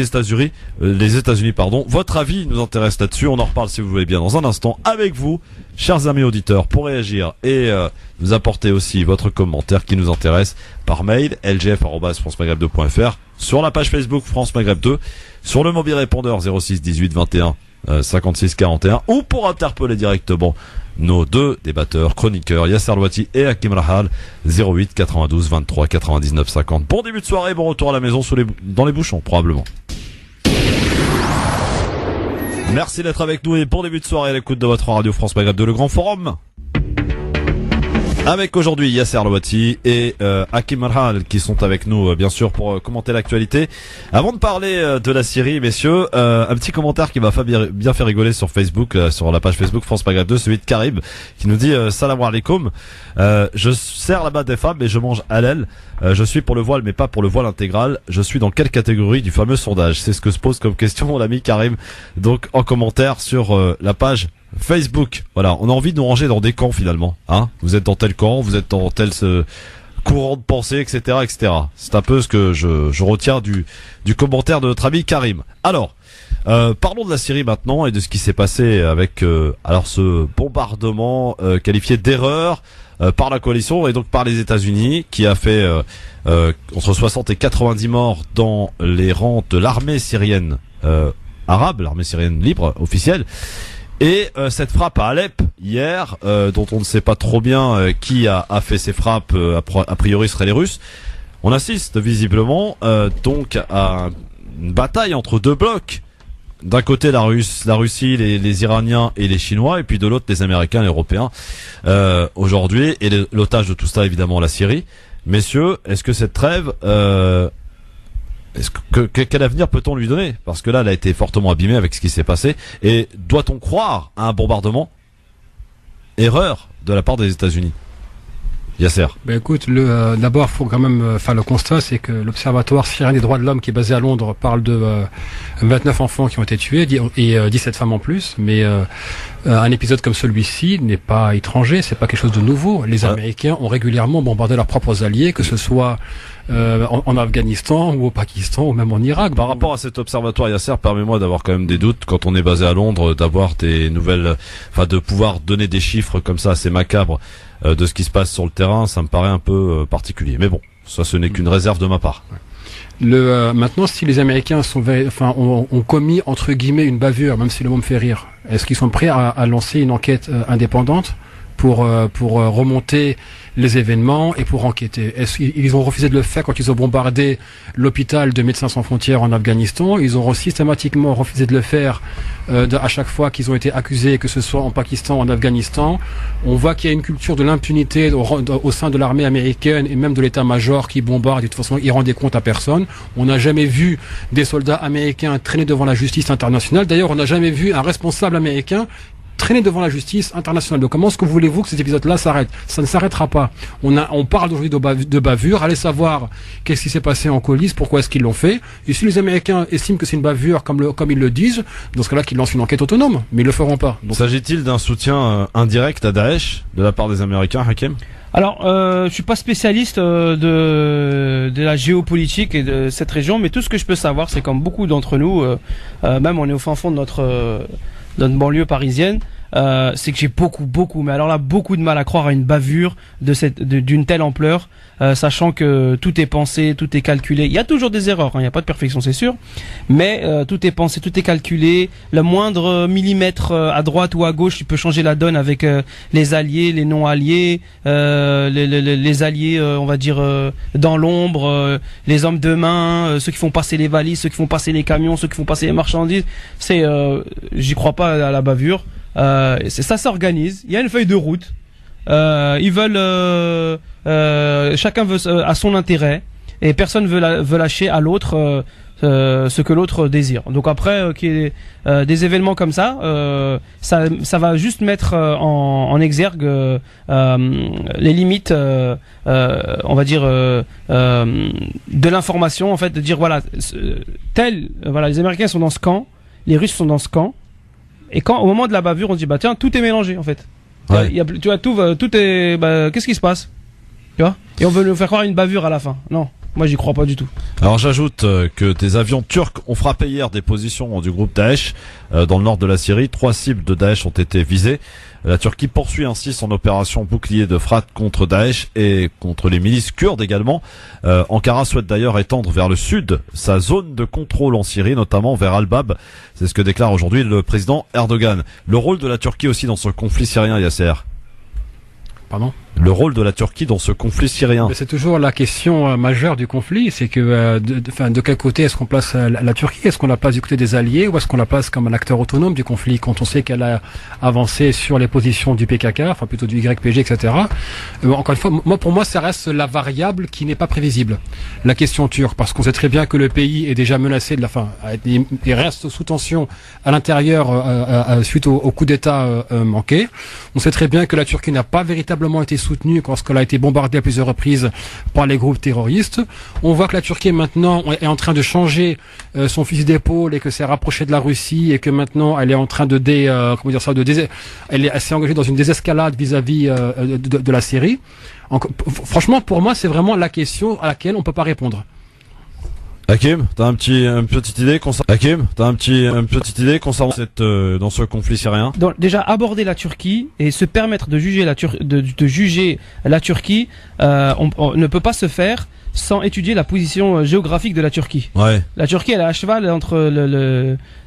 les États-Unis. Votre avis nous intéresse là-dessus. On en reparle si vous voulez bien dans un instant avec vous, chers amis auditeurs, pour réagir et nous apporter aussi votre commentaire qui nous intéresse par mail lgf@francemaghreb2.fr, sur la page Facebook France Maghreb 2, sur le mobile répondeur 06 18 21 56 41, ou pour interpeller directement nos deux débatteurs, chroniqueurs, Yasser Louati et Hakim Rahal, 08 92 23 99 50. Bon début de soirée, bon retour à la maison dans les bouchons, probablement. Merci d'être avec nous et bon début de soirée à l'écoute de votre radio France Maghreb 2, le Grand Forum. Avec aujourd'hui Yasser Louati et Hakim Rahal qui sont avec nous bien sûr pour commenter l'actualité. Avant de parler de la Syrie, messieurs, un petit commentaire qui m'a bien fait rigoler sur Facebook, sur la page Facebook France Maghreb 2, celui de Karim qui nous dit salam alaikum, je sers la main des femmes et je mange halal, je suis pour le voile mais pas pour le voile intégral, je suis dans quelle catégorie du fameux sondage? C'est ce que se pose comme question mon ami Karim, donc en commentaire sur la page Facebook. Voilà, on a envie de nous ranger dans des camps finalement, hein. Vous êtes dans tel camp, vous êtes dans tel courant de pensée, etc., etc. C'est un peu ce que je retiens du commentaire de notre ami Karim. Alors, parlons de la Syrie maintenant et de ce qui s'est passé avec alors ce bombardement qualifié d'erreur par la coalition et donc par les États-Unis qui a fait entre 60 et 90 morts dans les rangs de l'armée syrienne arabe, l'armée syrienne libre officielle. Et cette frappe à Alep hier, dont on ne sait pas trop bien qui a fait ces frappes, a priori ce seraient les Russes, on assiste visiblement donc à une bataille entre deux blocs. D'un côté la Russie, les Iraniens et les Chinois, et puis de l'autre les Américains et les Européens aujourd'hui, et l'otage de tout ça évidemment la Syrie. Messieurs, est-ce que cette trêve quel avenir peut-on lui donner? Parce que là, elle a été fortement abîmée avec ce qui s'est passé. Et doit-on croire à un bombardement? Erreur de la part des États-Unis. Yasser. Ben écoute, d'abord, faut quand même faire le constat, c'est que l'Observatoire syrien des droits de l'homme qui est basé à Londres parle de 29 enfants qui ont été tués et 17 femmes en plus. Mais un épisode comme celui-ci n'est pas étranger, c'est pas quelque chose de nouveau. Les Américains ont régulièrement bombardé leurs propres alliés, que ce soit en Afghanistan ou au Pakistan ou même en Irak. Par rapport à cet observatoire, Yasser, permets-moi d'avoir quand même des doutes quand on est basé à Londres, d'avoir des nouvelles, enfin de pouvoir donner des chiffres comme ça assez macabres de ce qui se passe sur le terrain, ça me paraît un peu particulier. Mais bon, ça ce n'est qu'une réserve de ma part. Maintenant, si les Américains ont commis entre guillemets une bavure, même si le mot me fait rire, est-ce qu'ils sont prêts à lancer une enquête indépendante pour remonter les événements et pour enquêter. Ils ont refusé de le faire quand ils ont bombardé l'hôpital de Médecins sans frontières en Afghanistan. Ils ont systématiquement refusé de le faire à chaque fois qu'ils ont été accusés, que ce soit en Pakistan, en Afghanistan. On voit qu'il y a une culture de l'impunité au sein de l'armée américaine et même de l'état-major qui bombarde. De toute façon, ils rendent des comptes à personne. On n'a jamais vu des soldats américains traîner devant la justice internationale. D'ailleurs, on n'a jamais vu un responsable américain traîner devant la justice internationale. Donc comment est-ce que voulez-vous que cet épisode-là s'arrête? Ça ne s'arrêtera pas. On parle aujourd'hui de bavure. Allez savoir qu'est-ce qui s'est passé en coulisses, pourquoi est-ce qu'ils l'ont fait. Et si les Américains estiment que c'est une bavure comme ils le disent, dans ce cas-là qu'ils lancent une enquête autonome. Mais ils le feront pas. Donc... S'agit-il d'un soutien indirect à Daesh de la part des Américains, Hakim? Alors, je suis pas spécialiste de la géopolitique et de cette région, mais tout ce que je peux savoir, c'est comme beaucoup d'entre nous, même on est au fin fond de notre banlieue parisienne, c'est que j'ai beaucoup, mais alors là, beaucoup de mal à croire à une bavure d'une telle ampleur, sachant que tout est pensé, tout est calculé. Il y a toujours des erreurs, il n'y a pas de perfection, c'est sûr, mais tout est pensé, tout est calculé. Le moindre millimètre à droite ou à gauche, il peut changer la donne avec les alliés, les non-alliés, les alliés, on va dire, dans l'ombre, les hommes de main, ceux qui font passer les valises, ceux qui font passer les camions, ceux qui font passer les marchandises. J'y crois pas à la bavure. Ça s'organise. Il y a une feuille de route. Ils veulent, chacun veut à son intérêt et personne veut lâcher à l'autre ce que l'autre désire. Donc après, qu'il y ait des événements comme ça, ça va juste mettre en exergue les limites, on va dire, de l'information, en fait, de dire voilà, les Américains sont dans ce camp, les Russes sont dans ce camp. Et quand au moment de la bavure, on se dit bah tiens, tout est mélangé en fait. Ouais. Tu vois, tout est. Qu'est-ce qui se passe? Tu vois? Et on veut nous faire croire une bavure à la fin. Non, moi j'y crois pas du tout. Alors j'ajoute que des avions turcs ont frappé hier des positions du groupe Daesh dans le nord de la Syrie. 3 cibles de Daesh ont été visées. La Turquie poursuit ainsi son opération bouclier de Frat contre Daesh et contre les milices kurdes également. Ankara souhaite d'ailleurs étendre vers le sud sa zone de contrôle en Syrie, notamment vers Al-Bab. C'est ce que déclare aujourd'hui le président Erdogan. Le rôle de la Turquie aussi dans ce conflit syrien, Yasser. Pardon ? Le rôle de la Turquie dans ce conflit syrien. C'est toujours la question majeure du conflit, c'est que de quel côté est-ce qu'on place la Turquie? Est-ce qu'on la place du côté des alliés ou est-ce qu'on la place comme un acteur autonome du conflit quand on sait qu'elle a avancé sur les positions du PKK, enfin plutôt du YPG, etc. Encore une fois, pour moi, ça reste la variable qui n'est pas prévisible. La question turque, parce qu'on sait très bien que le pays est déjà menacé il reste sous tension à l'intérieur suite au coup d'État manqué. On sait très bien que la Turquie n'a pas véritablement été soutenue lorsqu'elle a été bombardée à plusieurs reprises par les groupes terroristes. On voit que la Turquie maintenant est en train de changer son fusil d'épaule et que c'est rapproché de la Russie et que maintenant elle est en train elle s'est engagée dans une désescalade vis-à-vis de la Syrie. Franchement, pour moi, c'est vraiment la question à laquelle on peut pas répondre. Hakim, t'as une petite idée concernant dans ce conflit syrien? Donc, déjà aborder la Turquie et se permettre de juger juger la Turquie, on ne peut pas se faire sans étudier la position géographique de la Turquie. Ouais. La Turquie, elle est à cheval entre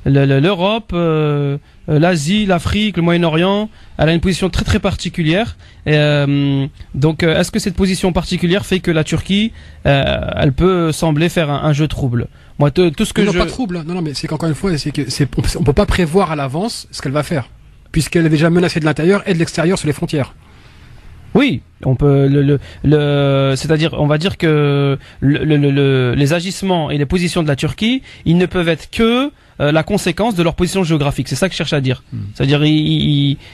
l'Europe, l'Asie, l'Afrique, le Moyen-Orient. Elle a une position très très particulière. Donc, est-ce que cette position particulière fait que la Turquie, elle peut sembler faire un jeu trouble? Moi, tout ce que pas trouble. Non, mais c'est qu'encore une fois, on peut pas prévoir à l'avance ce qu'elle va faire, puisqu'elle est déjà menacée de l'intérieur et de l'extérieur sur les frontières. Oui, on peut c'est-à-dire, on va dire que les agissements et les positions de la Turquie, ils ne peuvent être que la conséquence de leur position géographique. C'est ça que je cherche à dire. C'est-à-dire,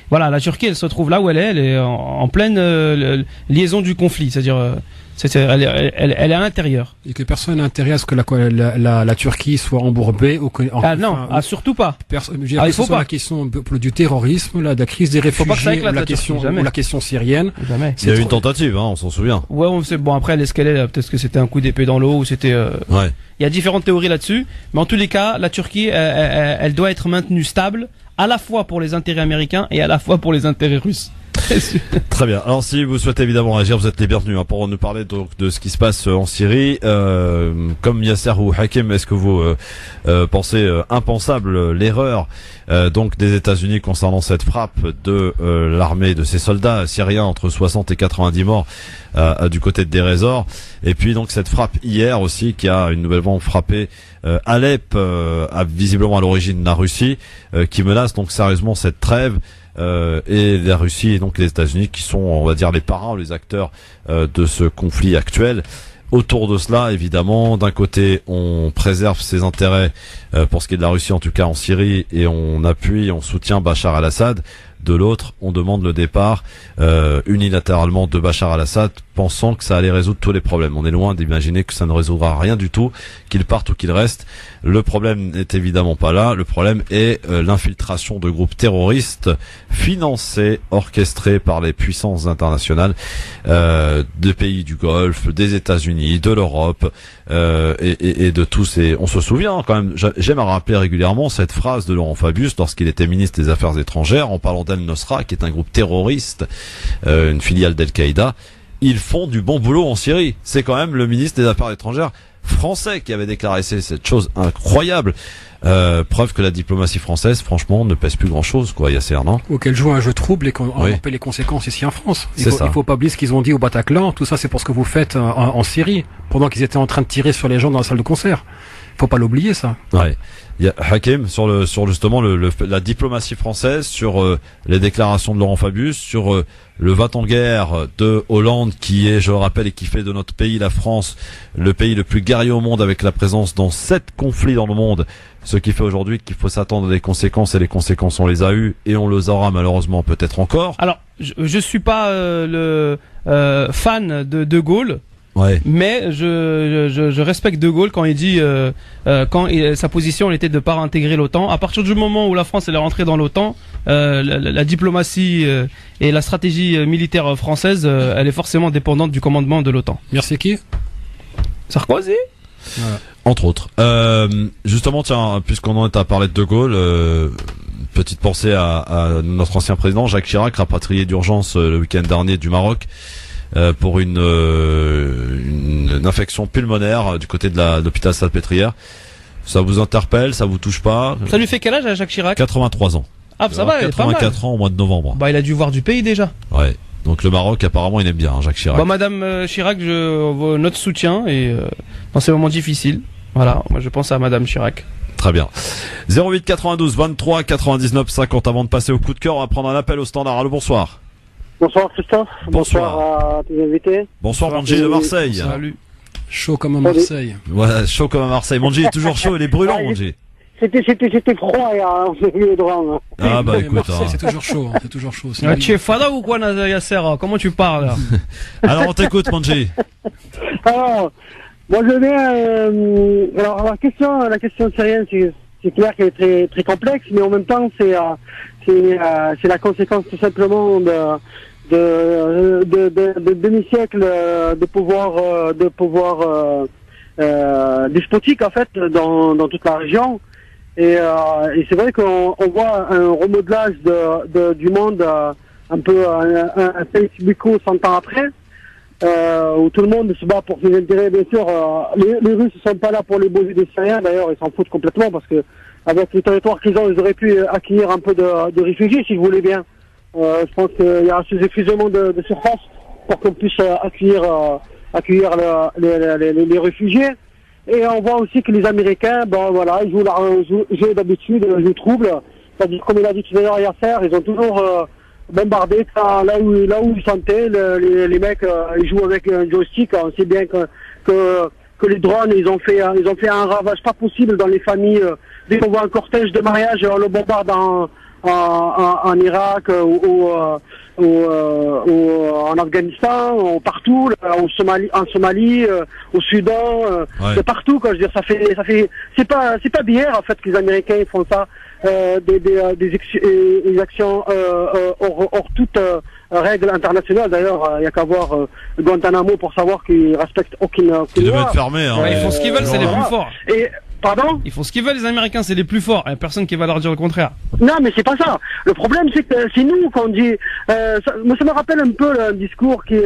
voilà, la Turquie, elle se trouve là où elle est en pleine liaison du conflit. C'est-à-dire, elle est à l'intérieur. Et que personne n'a intérêt à ce que la Turquie soit embourbée. Surtout pas. Il faut pas. La question du terrorisme, de la crise des réfugiés, ou la question syrienne. Jamais. Il y a eu une tentative, on s'en souvient. Ouais, bon, après, l'escalade, peut-être que c'était un coup d'épée dans l'eau, ou c'était... Ouais. Il y a différentes théories là-dessus, mais en tous les cas, la Turquie, elle doit être maintenue stable, à la fois pour les intérêts américains et à la fois pour les intérêts russes. Très bien. Alors si vous souhaitez évidemment réagir, vous êtes les bienvenus pour nous parler donc de ce qui se passe en Syrie. Comme Yasser ou Hakim, est-ce que vous pensez impensable l'erreur donc des États-Unis concernant cette frappe de l'armée, de ces soldats syriens, entre 60 et 90 morts du côté de Deir ez-Zor, et puis donc cette frappe hier aussi qui a une nouvelle fois frappé Alep, visiblement à l'origine de la Russie, qui menace donc sérieusement cette trêve. Et la Russie et donc les États-Unis qui sont, on va dire, les parrains, les acteurs de ce conflit actuel. Autour de cela, évidemment, d'un côté, on préserve ses intérêts pour ce qui est de la Russie, en tout cas en Syrie, et on appuie, on soutient Bachar al-Assad. De l'autre, on demande le départ unilatéralement de Bachar al-Assad, pensant que ça allait résoudre tous les problèmes. On est loin d'imaginer que ça ne résoudra rien du tout, qu'il parte ou qu'il reste. Le problème n'est évidemment pas là. Le problème est l'infiltration de groupes terroristes financés, orchestrés par les puissances internationales de pays du Golfe, des États-Unis, de l'Europe et de tous. Et on se souvient quand même, j'aime à rappeler régulièrement cette phrase de Laurent Fabius lorsqu'il était ministre des Affaires étrangères, en parlant d'Al-Nosra, qui est un groupe terroriste, une filiale d'Al-Qaïda. Ils font du bon boulot en Syrie. C'est quand même le ministre des Affaires étrangères français qui avait déclaré cette chose incroyable. Preuve que la diplomatie française, franchement, ne pèse plus grand-chose, quoi, Yasser, non? Ou qu'elle joue un jeu trouble et qu'on en paie les conséquences ici en France. Il faut pas oublier ce qu'ils ont dit au Bataclan. Tout ça, c'est pour ce que vous faites en Syrie, pendant qu'ils étaient en train de tirer sur les gens dans la salle de concert. Faut pas l'oublier, ça. Ouais. Il y a Hakim sur justement la diplomatie française, sur les déclarations de Laurent Fabius, sur le va-t-en-guerre de Hollande, qui est, je le rappelle, et qui fait de notre pays, la France, le pays le plus guerrier au monde, avec la présence dans 7 conflits dans le monde. Ce qui fait aujourd'hui qu'il faut s'attendre à des conséquences, et les conséquences on les a eues, et on les aura malheureusement peut-être encore. Alors, je suis pas le fan de De Gaulle. Ouais. Mais je respecte De Gaulle quand il dit sa position elle était de pas intégrer l'OTAN. À partir du moment où la France elle est rentrée dans l'OTAN, la diplomatie et la stratégie militaire française elle est forcément dépendante du commandement de l'OTAN. Merci qui? Sarkozy. Voilà. Entre autres. Justement, tiens, puisqu'on en est à parler de De Gaulle, petite pensée à notre ancien président Jacques Chirac, rapatrié d'urgence le week-end dernier du Maroc. Pour une infection pulmonaire du côté de l'hôpital Salpêtrière. Ça vous interpelle, ça vous touche pas? Ça lui fait quel âge à Jacques Chirac? 83 ans. Ah, ça va, il est pas mal. 84 ans au mois de novembre. Bah, il a dû voir du pays déjà. Ouais. Donc le Maroc, apparemment, il aime bien, Jacques Chirac. Bah, Madame Chirac, notre soutien et dans ces moments difficiles. Voilà, moi je pense à Madame Chirac. Très bien. 08 92 23 99 50. Avant de passer au coup de cœur, on va prendre un appel au standard. Allô, bonsoir. Bonsoir Christophe. Bonsoir à tes invités. Bonsoir Manji de Marseille. Salut. Chaud comme à Marseille. Ouais, chaud comme à Marseille. Manji est toujours chaud, il est brûlant, Manji. C'était froid on s'est vu le drame. Ah bah écoute, Marseille, c'est toujours chaud, c'est toujours chaud. Tu es fada ou quoi, Yasser? Comment tu parles là? Alors on t'écoute, Manji. Alors, moi je vais alors la question syrienne, c'est clair qu'elle est très très complexe, mais en même temps c'est la conséquence tout simplement de demi-siècle de pouvoir despotique en fait dans toute la région, et c'est vrai qu'on voit un remodelage du monde un peu un Facebook 100 ans après, où tout le monde se bat pour ses intérêts. Bien sûr, les Russes ne sont pas là pour les beaux yeux des Syriens, d'ailleurs ils s'en foutent complètement, parce que avec les territoires qu'ils ont, ils auraient pu accueillir un peu de réfugiés s'ils voulaient bien. Je pense qu'il y a suffisamment de surface pour qu'on puisse accueillir les réfugiés. Et on voit aussi que les Américains, ils jouent leur jeu d'habitude, le jeu trouble. C'est-à-dire, comme il a dit tout à l'heure Yasser, ils ont toujours bombardé là où ils sentaient. Les mecs, ils jouent avec un joystick. On sait bien que les drones, ils ont fait un ravage pas possible dans les familles. Dès qu'on voit un cortège de mariage, on le bombarde en Irak ou en Afghanistan, ou partout, en Somalie, au Soudan, de partout, quoi. Je veux dire, ça fait, c'est pas d'hier en fait que les Américains font ça, des actions hors toute règle internationale. D'ailleurs, il y a qu'à voir Guantanamo pour savoir qu'ils respectent aucune Ils loi. devaient être fermés. Hein, ils font ce qu'ils veulent, c'est les plus forts. Pardon? Ils font ce qu'ils veulent, les Américains, c'est les plus forts. Il n'y a personne qui va leur dire le contraire. Non, mais c'est pas ça. Le problème, c'est que c'est nous qu'on dit... ça me rappelle un peu un discours qui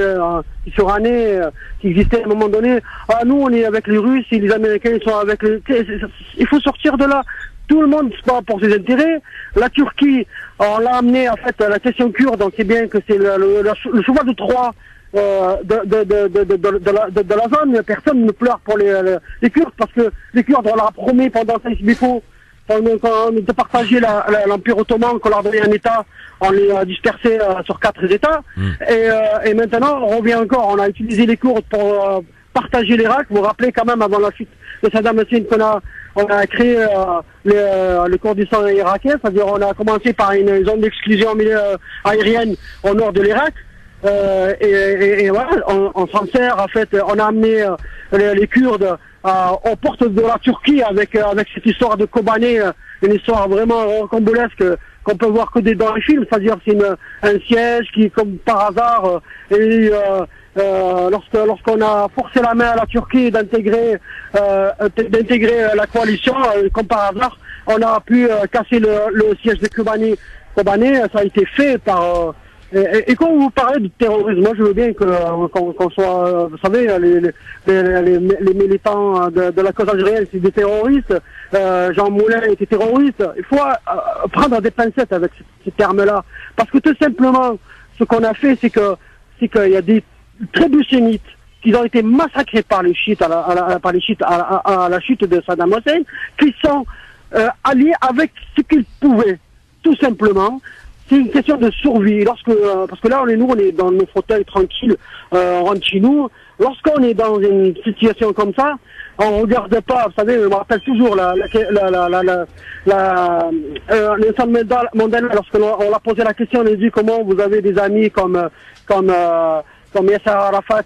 suranné, qui existait à un moment donné. Ah, nous, on est avec les Russes et les Américains, ils sont avec les... Il faut sortir de là. Tout le monde se bat pour ses intérêts. La Turquie, on l'a amené, en fait, à la question kurde, donc c'est bien que c'est le cheval de Troie de la zone. Personne ne pleure pour les Kurdes, parce que les Kurdes, on leur a promis pendant 5 bifos de partager l'Empire ottoman, qu'on leur donnait un État, on les a dispersés sur 4 États. Et maintenant, on revient encore, on a utilisé les Kurdes pour partager l'Irak. Vous vous rappelez quand même, avant la chute de Saddam Hussein, on a créé le Kurdistan irakien, c'est-à-dire on a commencé par une zone d'exclusion aérienne au nord de l'Irak. Et voilà, on s'en sert, en fait, on a amené les Kurdes aux portes de la Turquie avec cette histoire de Kobané, une histoire vraiment rocambolesque qu'on peut voir que dans les films, c'est-à-dire c'est un siège qui, comme par hasard, lorsqu'on a forcé la main à la Turquie d'intégrer la coalition, comme par hasard, on a pu casser le siège de Kobané. Ça a été fait par... Et quand vous parlez de terrorisme, moi je veux bien qu'on soit, vous savez, les militants de la cause algérienne, c'est des terroristes. Jean Moulin était terroriste. Il faut prendre des pincettes avec ces termes-là, parce que tout simplement, ce qu'on a fait, c'est qu'il y a des trébuchénites qui ont été massacrés par les chiites à la chute de Saddam Hussein, qui sont alliés avec ce qu'ils pouvaient, tout simplement. C'est une question de survie. Parce que là, on est dans nos fauteuils tranquilles, on rentre chez nous. Lorsqu'on est dans une situation comme ça, on regarde pas, vous savez, je me rappelle toujours Nelson Mandela, lorsqu'on l'a posé la question, on a dit comment vous avez des amis comme Yasser Arafat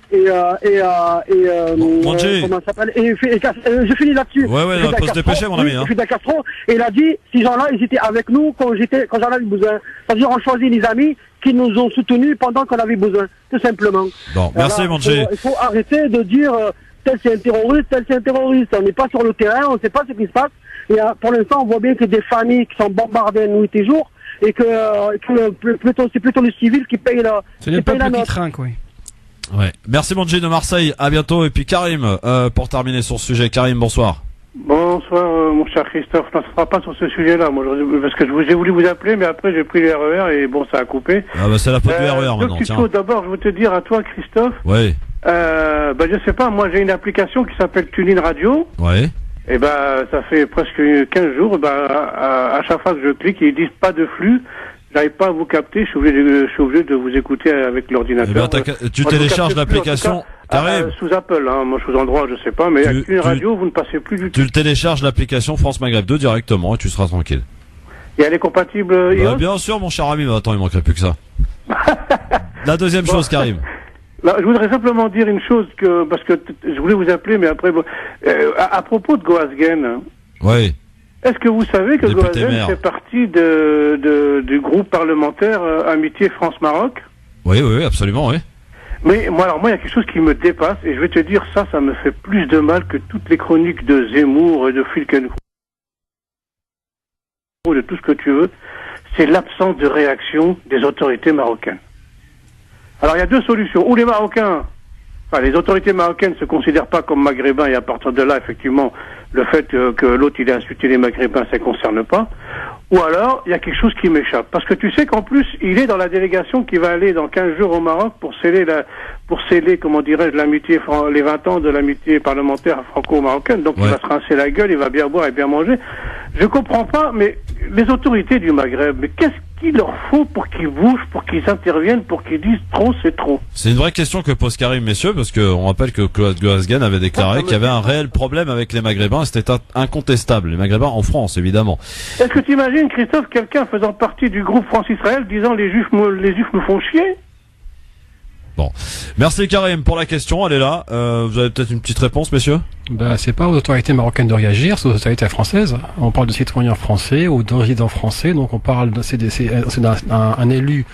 comment ça s'appelle, je finis là-dessus. Ouais, on va se dépêcher, mon ami. Fidel Castro, et il a dit, ces gens-là, ils étaient avec nous quand j'en avais besoin. C'est-à-dire, on choisit les amis qui nous ont soutenus pendant qu'on avait besoin, tout simplement. Bon, merci, Monji. Il faut arrêter de dire, tel c'est un terroriste, tel c'est un terroriste. On n'est pas sur le terrain, on ne sait pas ce qui se passe. Et pour l'instant, on voit bien que des familles qui sont bombardées nuit et jour, et que c'est plutôt les civils qui payent la... C'est les peuples qui trinquent, oui. Ouais. Merci Monji de Marseille, à bientôt. Et puis Karim, pour terminer sur ce sujet. Karim, bonsoir. Bonsoir mon cher Christophe, on ne sera pas sur ce sujet-là, moi, parce que j'ai voulu vous appeler, mais après j'ai pris le RER et bon, ça a coupé. Ah bah c'est la faute du RER maintenant, tiens. D'abord, je veux te dire à toi Christophe, oui. Je sais pas, moi j'ai une application qui s'appelle TuneIn Radio. Ouais. Et ça fait presque 15 jours, à chaque fois que je clique, ils disent pas de flux. J'arrive pas à vous capter, je suis obligé de vous écouter avec l'ordinateur. Tu télécharges l'application sous Apple, hein. Moi je suis en droit, je sais pas, mais avec une radio, vous ne passez plus du tout. Tu le télécharges l'application France Maghreb 2 directement et tu seras tranquille. Et elle est compatible iOS ? Bien sûr, mon cher ami, mais attends, il manquerait plus que ça. La deuxième chose, Karim. Là, je voudrais simplement dire une chose parce que je voulais vous appeler, mais après, à propos de Goazgen. Oui. Est-ce que vous savez que Goazgen fait partie du groupe parlementaire Amitié France-Maroc ? Oui, absolument, oui. Mais moi, il y a quelque chose qui me dépasse, et je vais te dire, ça me fait plus de mal que toutes les chroniques de Zemmour et de Filkenkohl, de tout ce que tu veux. C'est l'absence de réaction des autorités marocaines. Alors, il y a deux solutions. Ou les les autorités marocaines ne se considèrent pas comme maghrébins, et à partir de là, effectivement, le fait que l'autre il a insulté les maghrébins, ça ne concerne pas. Ou alors, il y a quelque chose qui m'échappe. Parce que tu sais qu'en plus, il est dans la délégation qui va aller dans 15 jours au Maroc pour sceller, comment dirais-je, l'amitié, les 20 ans de l'amitié parlementaire franco-marocaine. Donc, il va se rincer la gueule, il va bien boire et bien manger. Je comprends pas, mais les autorités du Maghreb, mais qu'est-ce qu'il leur faut pour qu'ils bougent, pour qu'ils interviennent, pour qu'ils disent trop, c'est trop? C'est une vraie question que pose Karim, messieurs, parce qu'on rappelle que Claude Goazgen avait déclaré qu'il y avait un réel problème avec les Maghrébins, c'était incontestable. Les Maghrébins en France, évidemment. Est-ce que tu imagines, Christophe, quelqu'un faisant partie du groupe France-Israël disant les Juifs me font chier? Bon. Merci Karim pour la question, elle est là. Vous avez peut-être une petite réponse, messieurs? C'est pas aux autorités marocaines de réagir, c'est aux autorités françaises. On parle de citoyens français ou de résidents français, donc on parle, c'est un élu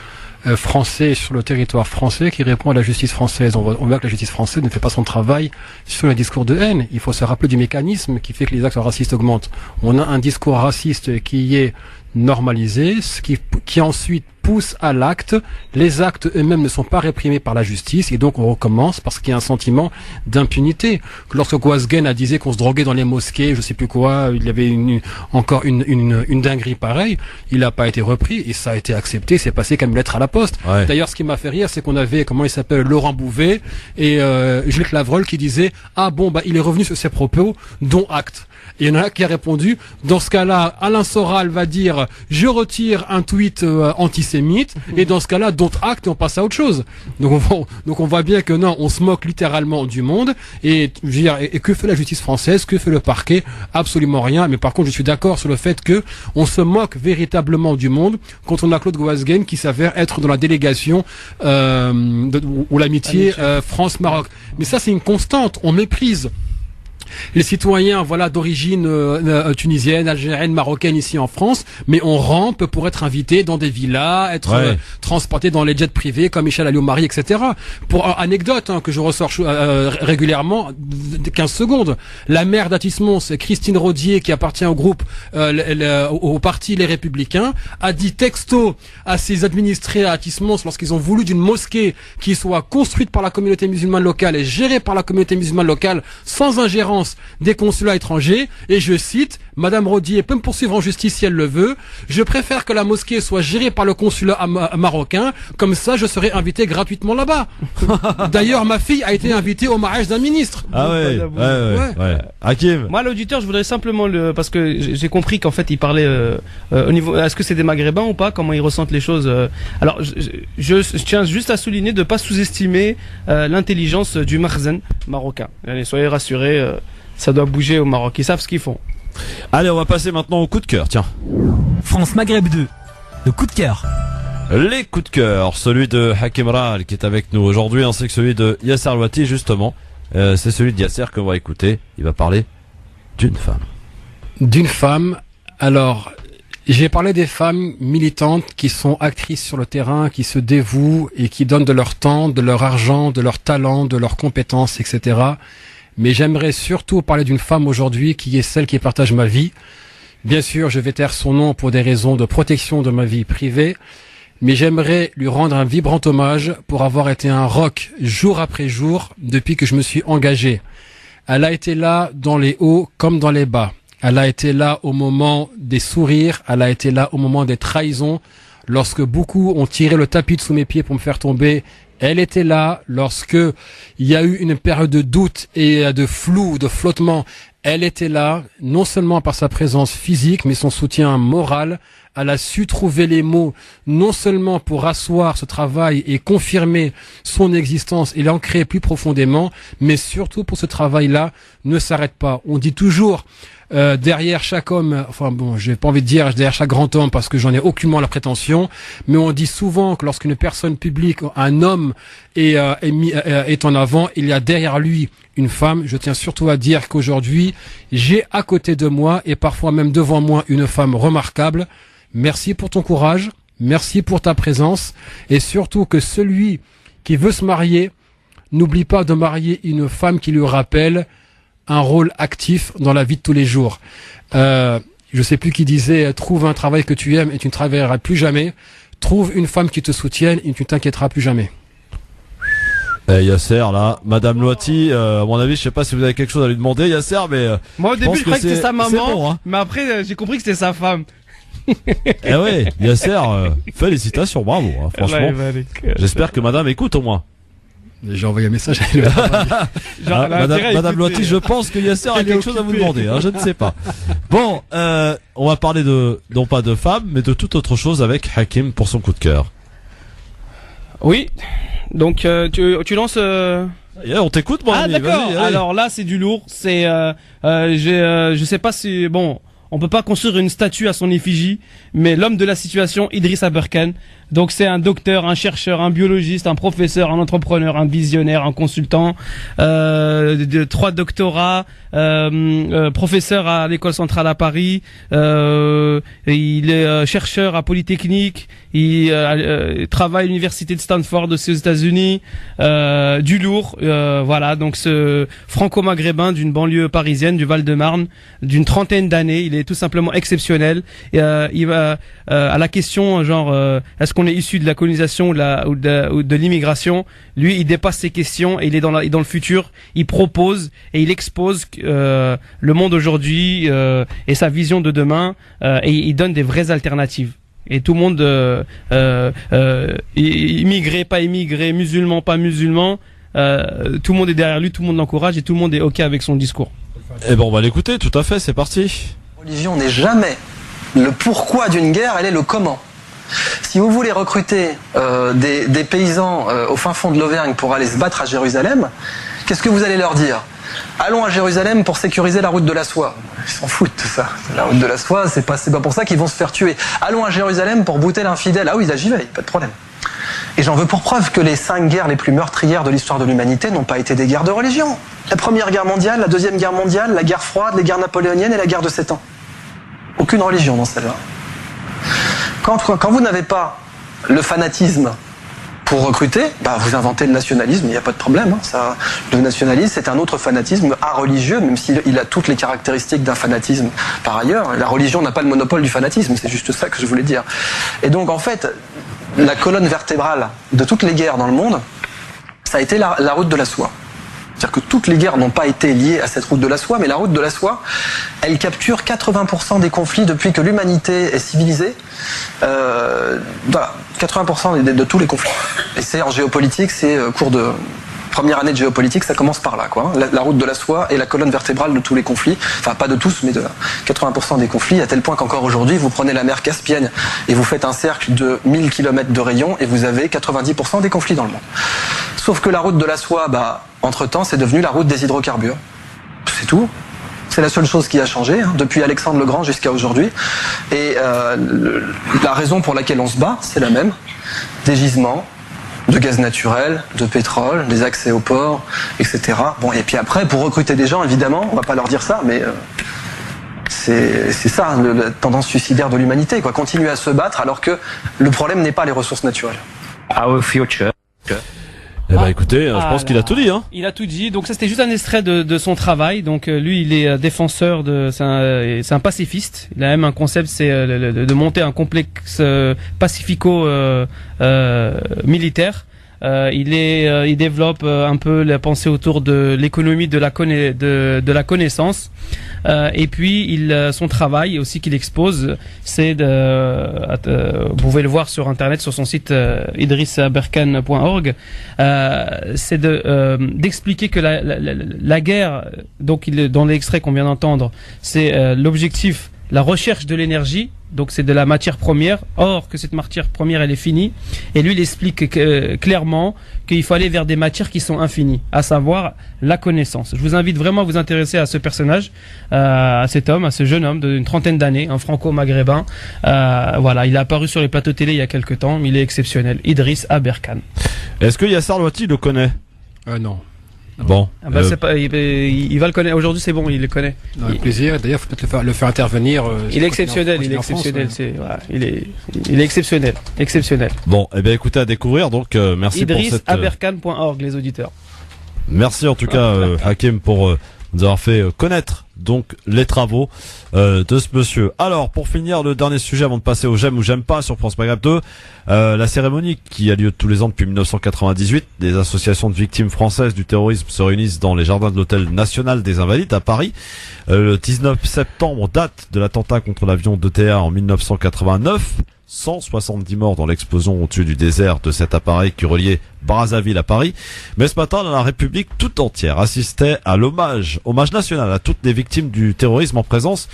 français sur le territoire français qui répond à la justice française. On voit que la justice française ne fait pas son travail sur le discours de haine. Il faut se rappeler du mécanisme qui fait que les actes racistes augmentent. On a un discours raciste qui est normalisé, ce qui ensuite pousse à l'acte. Les actes eux-mêmes ne sont pas réprimés par la justice et donc on recommence parce qu'il y a un sentiment d'impunité. Lorsque Gouazgen a disait qu'on se droguait dans les mosquées, je sais plus quoi, il y avait encore une dinguerie pareille, il n'a pas été repris et ça a été accepté, c'est passé comme une lettre à la poste. Ouais. D'ailleurs, ce qui m'a fait rire, c'est qu'on avait, comment il s'appelle, Laurent Bouvet et Juliette Lavreul qui disaient « Ah bon, il est revenu sur ses propos, dont acte ». Et il y en a un qui a répondu, dans ce cas-là, Alain Soral va dire « Je retire un tweet antisémite » et dans ce cas-là, dont acte et on passe à autre chose. Donc on voit bien que non, on se moque littéralement du monde et, je veux dire, et que fait la justice française, que fait le parquet? Absolument rien. Mais par contre, je suis d'accord sur le fait que on se moque véritablement du monde quand on a Claude Gouazgen qui s'avère être dans la délégation ou l'amitié France-Maroc. Mais ça, c'est une constante. On méprise les citoyens, voilà, d'origine tunisienne, algérienne, marocaine ici en France, mais on rampe pour être invité dans des villas, être transporté dans les jets privés comme Michel Alliot-Marie, etc. Pour anecdote que je ressors régulièrement, 15 secondes. La maire d'Atis-Mons, Christine Rodier, qui appartient au groupe, au parti Les Républicains, a dit texto à ses administrés à Atis-Mons lorsqu'ils ont voulu d'une mosquée qui soit construite par la communauté musulmane locale et gérée par la communauté musulmane locale sans ingérence des consulats étrangers, et je cite, Madame Rodier peut me poursuivre en justice si elle le veut, je préfère que la mosquée soit gérée par le consulat marocain, comme ça je serai invité gratuitement là-bas. D'ailleurs, ma fille a été invitée au mariage d'un ministre. Ah ouais. Hakim. Moi, l'auditeur, je voudrais simplement parce que j'ai compris qu'en fait il parlait au niveau, est-ce que c'est des Maghrébins ou pas, comment ils ressentent les choses. Alors, je tiens juste à souligner de pas sous-estimer l'intelligence du Makhzen marocain. Allez, soyez rassurés. Ça doit bouger au Maroc, ils savent ce qu'ils font. Allez, on va passer maintenant au coup de cœur, tiens. France Maghreb 2, le coup de cœur. Les coups de cœur, celui de Hakim Ral qui est avec nous aujourd'hui, ainsi que celui de Yasser Louati justement. C'est celui de Yasser qu'on va écouter, il va parler d'une femme. D'une femme, alors... J'ai parlé des femmes militantes qui sont actrices sur le terrain, qui se dévouent et qui donnent de leur temps, de leur argent, de leur talent, de leurs compétences, etc. Mais j'aimerais surtout parler d'une femme aujourd'hui qui est celle qui partage ma vie. Bien sûr, je vais taire son nom pour des raisons de protection de ma vie privée, mais j'aimerais lui rendre un vibrant hommage pour avoir été un rock jour après jour depuis que je me suis engagé. Elle a été là dans les hauts comme dans les bas. Elle a été là au moment des sourires, elle a été là au moment des trahisons, lorsque beaucoup ont tiré le tapis de sous mes pieds pour me faire tomber. Elle était là lorsque il y a eu une période de doute et de flou, de flottement. Elle était là, non seulement par sa présence physique, mais son soutien moral. Elle a su trouver les mots, non seulement pour asseoir ce travail et confirmer son existence et l'ancrer plus profondément, mais surtout pour ce travail-là ne s'arrête pas. On dit toujours... derrière chaque homme, enfin bon, j'ai pas envie de dire derrière chaque grand homme parce que j'en ai aucunement la prétention, mais on dit souvent que lorsqu'une personne publique, un homme est en avant, il y a derrière lui une femme. Je tiens surtout à dire qu'aujourd'hui, j'ai à côté de moi et parfois même devant moi une femme remarquable. Merci pour ton courage, merci pour ta présence et surtout que celui qui veut se marier n'oublie pas de marier une femme qui lui rappelle un rôle actif dans la vie de tous les jours. Je sais plus qui disait, trouve un travail que tu aimes et tu ne travailleras plus jamais. Trouve une femme qui te soutienne et tu ne t'inquiéteras plus jamais. Yasser, là, Madame Louati, à mon avis, je sais pas si vous avez quelque chose à lui demander, Yasser, mais moi au début je croyais que c'était sa maman, bon, hein. Mais après j'ai compris que c'était sa femme. Eh ouais, Yasser, félicitations, bravo, hein, franchement. J'espère que Madame écoute au moins. J'ai envoyé un message à Madame Louati, je pense que Yasser a quelque chose à vous demander, hein, je ne sais pas. Bon, on va parler non pas de femmes, mais de toute autre chose avec Hakim pour son coup de cœur. Oui, donc tu lances... on t'écoute, mon ami. D'accord, alors là c'est du lourd, c'est... je sais pas si... Bon... On peut pas construire une statue à son effigie, mais l'homme de la situation, Idriss Aberkan, Donc c'est un docteur, un chercheur, un biologiste, un professeur, un entrepreneur, un visionnaire, un consultant, 3 doctorats, professeur à l'école centrale à Paris, il est chercheur à Polytechnique, il travaille à l'université de Stanford aussi aux États-Unis, du lourd, voilà. Donc ce franco-maghrébin d'une banlieue parisienne, du Val-de-Marne, d'une 30aine d'années, il est tout simplement exceptionnel. Et, il va à la question genre est-ce qu'on est issu de la colonisation ou de l'immigration, lui il dépasse ces questions et il est dans le futur, il propose et il expose le monde aujourd'hui et sa vision de demain, et il donne des vraies alternatives. Et tout le monde, immigré, pas immigré, musulman, pas musulman, tout le monde est derrière lui, tout le monde l'encourage et tout le monde est OK avec son discours. Eh ben on va l'écouter, tout à fait, c'est parti. La religion n'est jamais le pourquoi d'une guerre, elle est le comment. Si vous voulez recruter des paysans au fin fond de l'Auvergne pour aller se battre à Jérusalem, qu'est-ce que vous allez leur dire ? Allons à Jérusalem pour sécuriser la route de la soie. Ils s'en foutent de ça. La route de la soie, c'est pas pour ça qu'ils vont se faire tuer. Allons à Jérusalem pour bouter l'infidèle. Ah oui, là j'y vais, pas de problème. Et j'en veux pour preuve que les 5 guerres les plus meurtrières de l'histoire de l'humanité n'ont pas été des guerres de religion. La Première Guerre mondiale, la Deuxième Guerre mondiale, la guerre froide, les guerres napoléoniennes et la guerre de 7 ans. Aucune religion dans celle-là. Quand vous n'avez pas le fanatisme pour recruter, bah vous inventez le nationalisme, il n'y a pas de problème. Hein, ça, le nationalisme, c'est un autre fanatisme religieux, même s'il a toutes les caractéristiques d'un fanatisme par ailleurs. La religion n'a pas le monopole du fanatisme, c'est juste ça que je voulais dire. Et donc en fait, la colonne vertébrale de toutes les guerres dans le monde, ça a été la route de la soie. C'est-à-dire que toutes les guerres n'ont pas été liées à cette route de la soie, mais la route de la soie, elle capture 80% des conflits depuis que l'humanité est civilisée. Voilà, 80% de tous les conflits. Et c'est en géopolitique, c'est cours de première année de géopolitique, ça commence par là, quoi. La route de la soie est la colonne vertébrale de tous les conflits. Enfin, pas de tous, mais de 80% des conflits, à tel point qu'encore aujourd'hui, vous prenez la mer Caspienne et vous faites un cercle de 1000 km de rayon et vous avez 90% des conflits dans le monde. Sauf que la route de la soie, bah, entre-temps, c'est devenu la route des hydrocarbures. C'est tout. C'est la seule chose qui a changé, hein, depuis Alexandre le Grand jusqu'à aujourd'hui. Et la raison pour laquelle on se bat, c'est la même. Des gisements de gaz naturel, de pétrole, des accès aux ports, etc. Bon, et puis après, pour recruter des gens, évidemment, on va pas leur dire ça, mais c'est ça, la tendance suicidaire de l'humanité, quoi. Continuer à se battre alors que le problème n'est pas les ressources naturelles. Our future. Eh ben écoutez, je pense qu'il a tout dit, hein. Il a tout dit. Donc ça c'était juste un extrait de son travail. Donc lui il est défenseur c'est un pacifiste. Il a même un concept, c'est de monter un complexe pacifico militaire. Il développe un peu la pensée autour de l'économie de la connaissance. Et puis son travail aussi qu'il expose, c'est vous pouvez le voir sur internet sur son site idrissaberkane.org, c'est d'expliquer que la guerre, donc dans l'extrait qu'on vient d'entendre, c'est l'objectif, la recherche de l'énergie, donc c'est de la matière première, or que cette matière première elle est finie, et lui il explique clairement qu'il faut aller vers des matières qui sont infinies, à savoir la connaissance. Je vous invite vraiment à vous intéresser à ce personnage, à cet homme, à ce jeune homme d'une 30aine d'années, un franco-maghrébin, voilà, il est apparu sur les plateaux télé il y a quelques temps, mais il est exceptionnel, Idriss Aberkane. Est-ce que Yasser Louati le connaît? Non. Bon, c'est pas, il va le connaître. Aujourd'hui, c'est bon, il le connaît. Avec plaisir. D'ailleurs, faut peut-être le faire intervenir. Il est exceptionnel. Il est exceptionnel. Voilà, il est exceptionnel. Exceptionnel. Bon, eh bien, écoutez, à découvrir. Donc, merci pour cette. idrissaberkane.org, les auditeurs. Merci en tout cas, Hakim, pour nous avoir fait connaître donc les travaux de ce monsieur. Alors, pour finir, le dernier sujet avant de passer au j'aime ou j'aime pas sur France Maghreb 2, la cérémonie qui a lieu tous les ans depuis 1998, des associations de victimes françaises du terrorisme se réunissent dans les jardins de l'Hôtel National des Invalides à Paris. Le 19 septembre, date de l'attentat contre l'avion d'ETA en 1989. 170 morts dans l'explosion au-dessus du désert de cet appareil qui reliait Brazzaville à Paris. Mais ce matin, la République tout entière assistait à hommage national à toutes les victimes du terrorisme en présence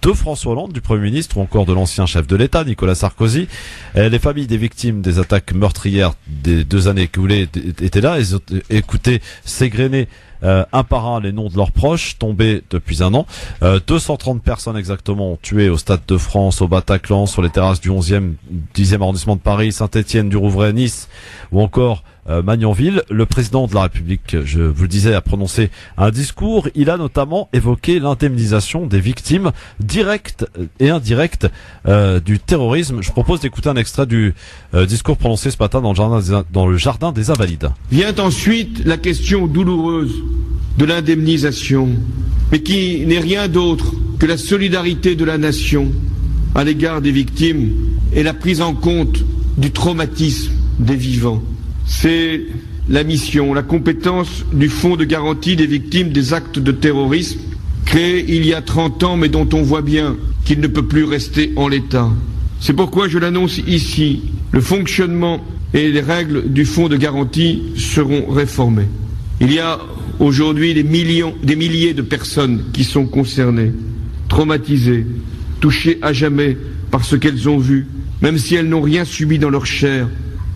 de François Hollande, du Premier ministre ou encore de l'ancien chef de l'État, Nicolas Sarkozy. Et les familles des victimes des attaques meurtrières des 2 années écoulées étaient là. Ils ont écouté s'égrener un par un les noms de leurs proches tombés depuis un an. 230 personnes exactement tuées au Stade de France, au Bataclan, sur les terrasses du 11e, 10e arrondissement de Paris, Saint-Étienne, du Rouvray, Nice ou encore Magnanville. Le président de la République, je vous le disais, a prononcé un discours. Il a notamment évoqué l'indemnisation des victimes directes et indirectes du terrorisme. Je propose d'écouter un extrait du discours prononcé ce matin dans le jardin des Invalides. Vient ensuite la question douloureuse de l'indemnisation, mais qui n'est rien d'autre que la solidarité de la nation à l'égard des victimes et la prise en compte du traumatisme des vivants. C'est la mission, la compétence du Fonds de garantie des victimes des actes de terrorisme, créé il y a 30 ans, mais dont on voit bien qu'il ne peut plus rester en l'état. C'est pourquoi je l'annonce ici, le fonctionnement et les règles du Fonds de garantie seront réformés. Il y a aujourd'hui des milliers de personnes qui sont concernées, traumatisées, touchées à jamais par ce qu'elles ont vu, même si elles n'ont rien subi dans leur chair,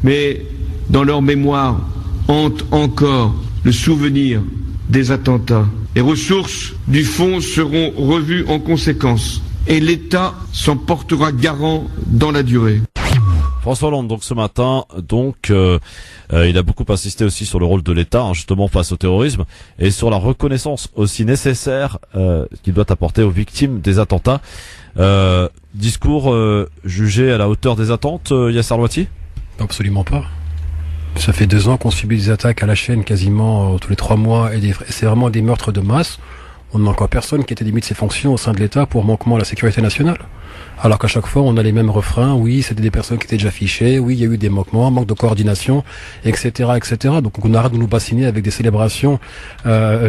mais dans leur mémoire hante encore le souvenir des attentats. Les ressources du fonds seront revues en conséquence et l'État s'en portera garant dans la durée. François Hollande, donc ce matin, il a beaucoup insisté aussi sur le rôle de l'État, justement face au terrorisme, et sur la reconnaissance aussi nécessaire qu'il doit apporter aux victimes des attentats. Discours jugé à la hauteur des attentes, Yasser Louati ? Absolument pas. Ça fait 2 ans qu'on subit des attaques à la chaîne quasiment tous les 3 mois et c'est vraiment des meurtres de masse. On n'a encore personne qui ait démis de ses fonctions au sein de l'État pour manquement à la sécurité nationale. Alors qu'à chaque fois, on a les mêmes refrains. Oui, c'était des personnes qui étaient déjà fichées. Oui, il y a eu des manquements, manque de coordination, etc., etc. Donc, on arrête de nous bassiner avec des célébrations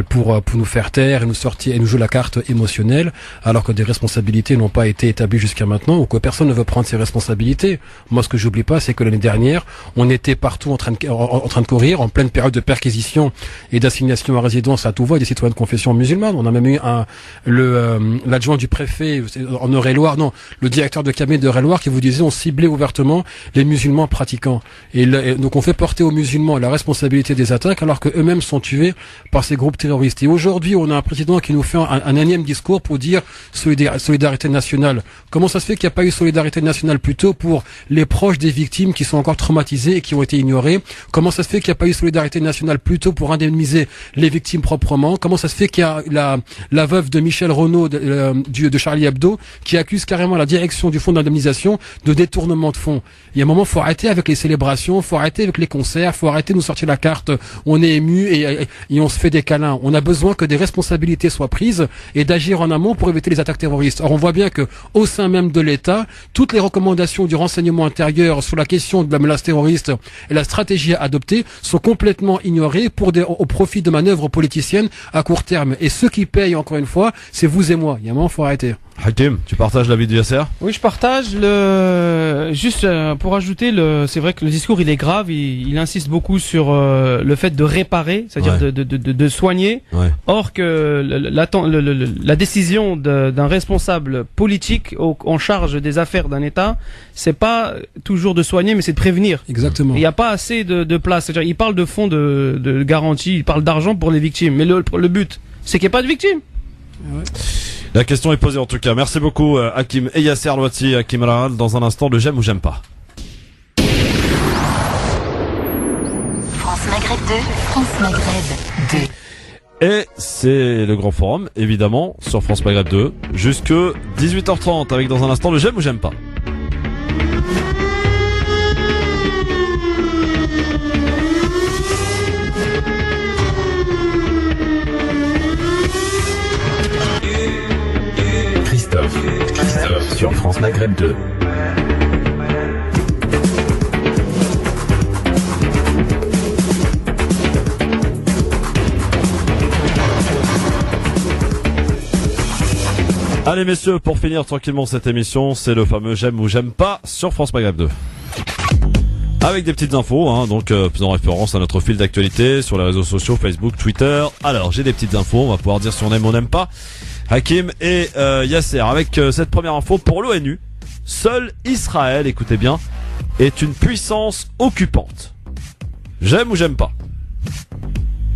pour nous faire taire et nous sortir et nous jouer la carte émotionnelle, alors que des responsabilités n'ont pas été établies jusqu'à maintenant ou que personne ne veut prendre ses responsabilités. Moi, ce que j'oublie pas, c'est que l'année dernière, on était partout en train de courir, en pleine période de perquisition et d'assignation à résidence à tout va des citoyens de confession musulmane. On a même eu l'adjoint du préfet en Eure-et-Loire, non, le directeur de cabinet d'Eure-et-Loire qui vous disait on ciblait ouvertement les musulmans pratiquants. Et donc on fait porter aux musulmans la responsabilité des attaques alors que eux-mêmes sont tués par ces groupes terroristes. Et aujourd'hui, on a un président qui nous fait un énième discours pour dire solidarité nationale. Comment ça se fait qu'il n'y a pas eu solidarité nationale plus tôt pour les proches des victimes qui sont encore traumatisées et qui ont été ignorées? Comment ça se fait qu'il n'y a pas eu solidarité nationale plus tôt pour indemniser les victimes proprement? Comment ça se fait qu'il y a la veuve de Michel Renaud de Charlie Hebdo qui accuse carrément la direction du fonds d'indemnisation de détournement de fonds? Il y a un moment, faut arrêter avec les célébrations, faut arrêter avec les concerts, faut arrêter de nous sortir la carte, on est ému et on se fait des câlins. On a besoin que des responsabilités soient prises et d'agir en amont pour éviter les attaques terroristes. Or, on voit bien que au sein même de l'État, toutes les recommandations du renseignement intérieur sur la question de la menace terroriste et la stratégie à adopter sont complètement ignorées au profit de manœuvres politiciennes à court terme. Et ceux qui payent, encore une fois, c'est vous et moi. Il y a un moment, faut arrêter. Hakim, tu partages l'avis de Yasser? Oui, je partage juste pour ajouter c'est vrai que le discours il est grave, il insiste beaucoup sur le fait de réparer, c'est-à-dire de soigner. Ouais. Or que la décision d'un responsable politique en charge des affaires d'un État, c'est pas toujours de soigner, mais c'est de prévenir. Exactement. Il n'y a pas assez de place. C'est-à-dire, il parle de fonds de garantie, il parle d'argent pour les victimes, mais le but, c'est qu'il n'y ait pas de victimes. Ouais. La question est posée en tout cas. Merci beaucoup Hakim et Yasser Louati. Hakim Rahal, dans un instant, le j'aime ou j'aime pas. France Maghreb 2, France Maghreb 2. Et c'est le grand forum, évidemment, sur France Maghreb 2, jusque 18h30, avec dans un instant le j'aime ou j'aime pas. Christophe sur France Maghreb 2. Allez messieurs, pour finir tranquillement cette émission, c'est le fameux j'aime ou j'aime pas sur France Maghreb 2. Avec des petites infos, donc faisant référence à notre fil d'actualité sur les réseaux sociaux, Facebook, Twitter. Alors j'ai des petites infos, on va pouvoir dire si on aime ou on n'aime pas. Hakim et Yasser, avec cette première info pour l'ONU, seul Israël, écoutez bien, est une puissance occupante. J'aime ou j'aime pas?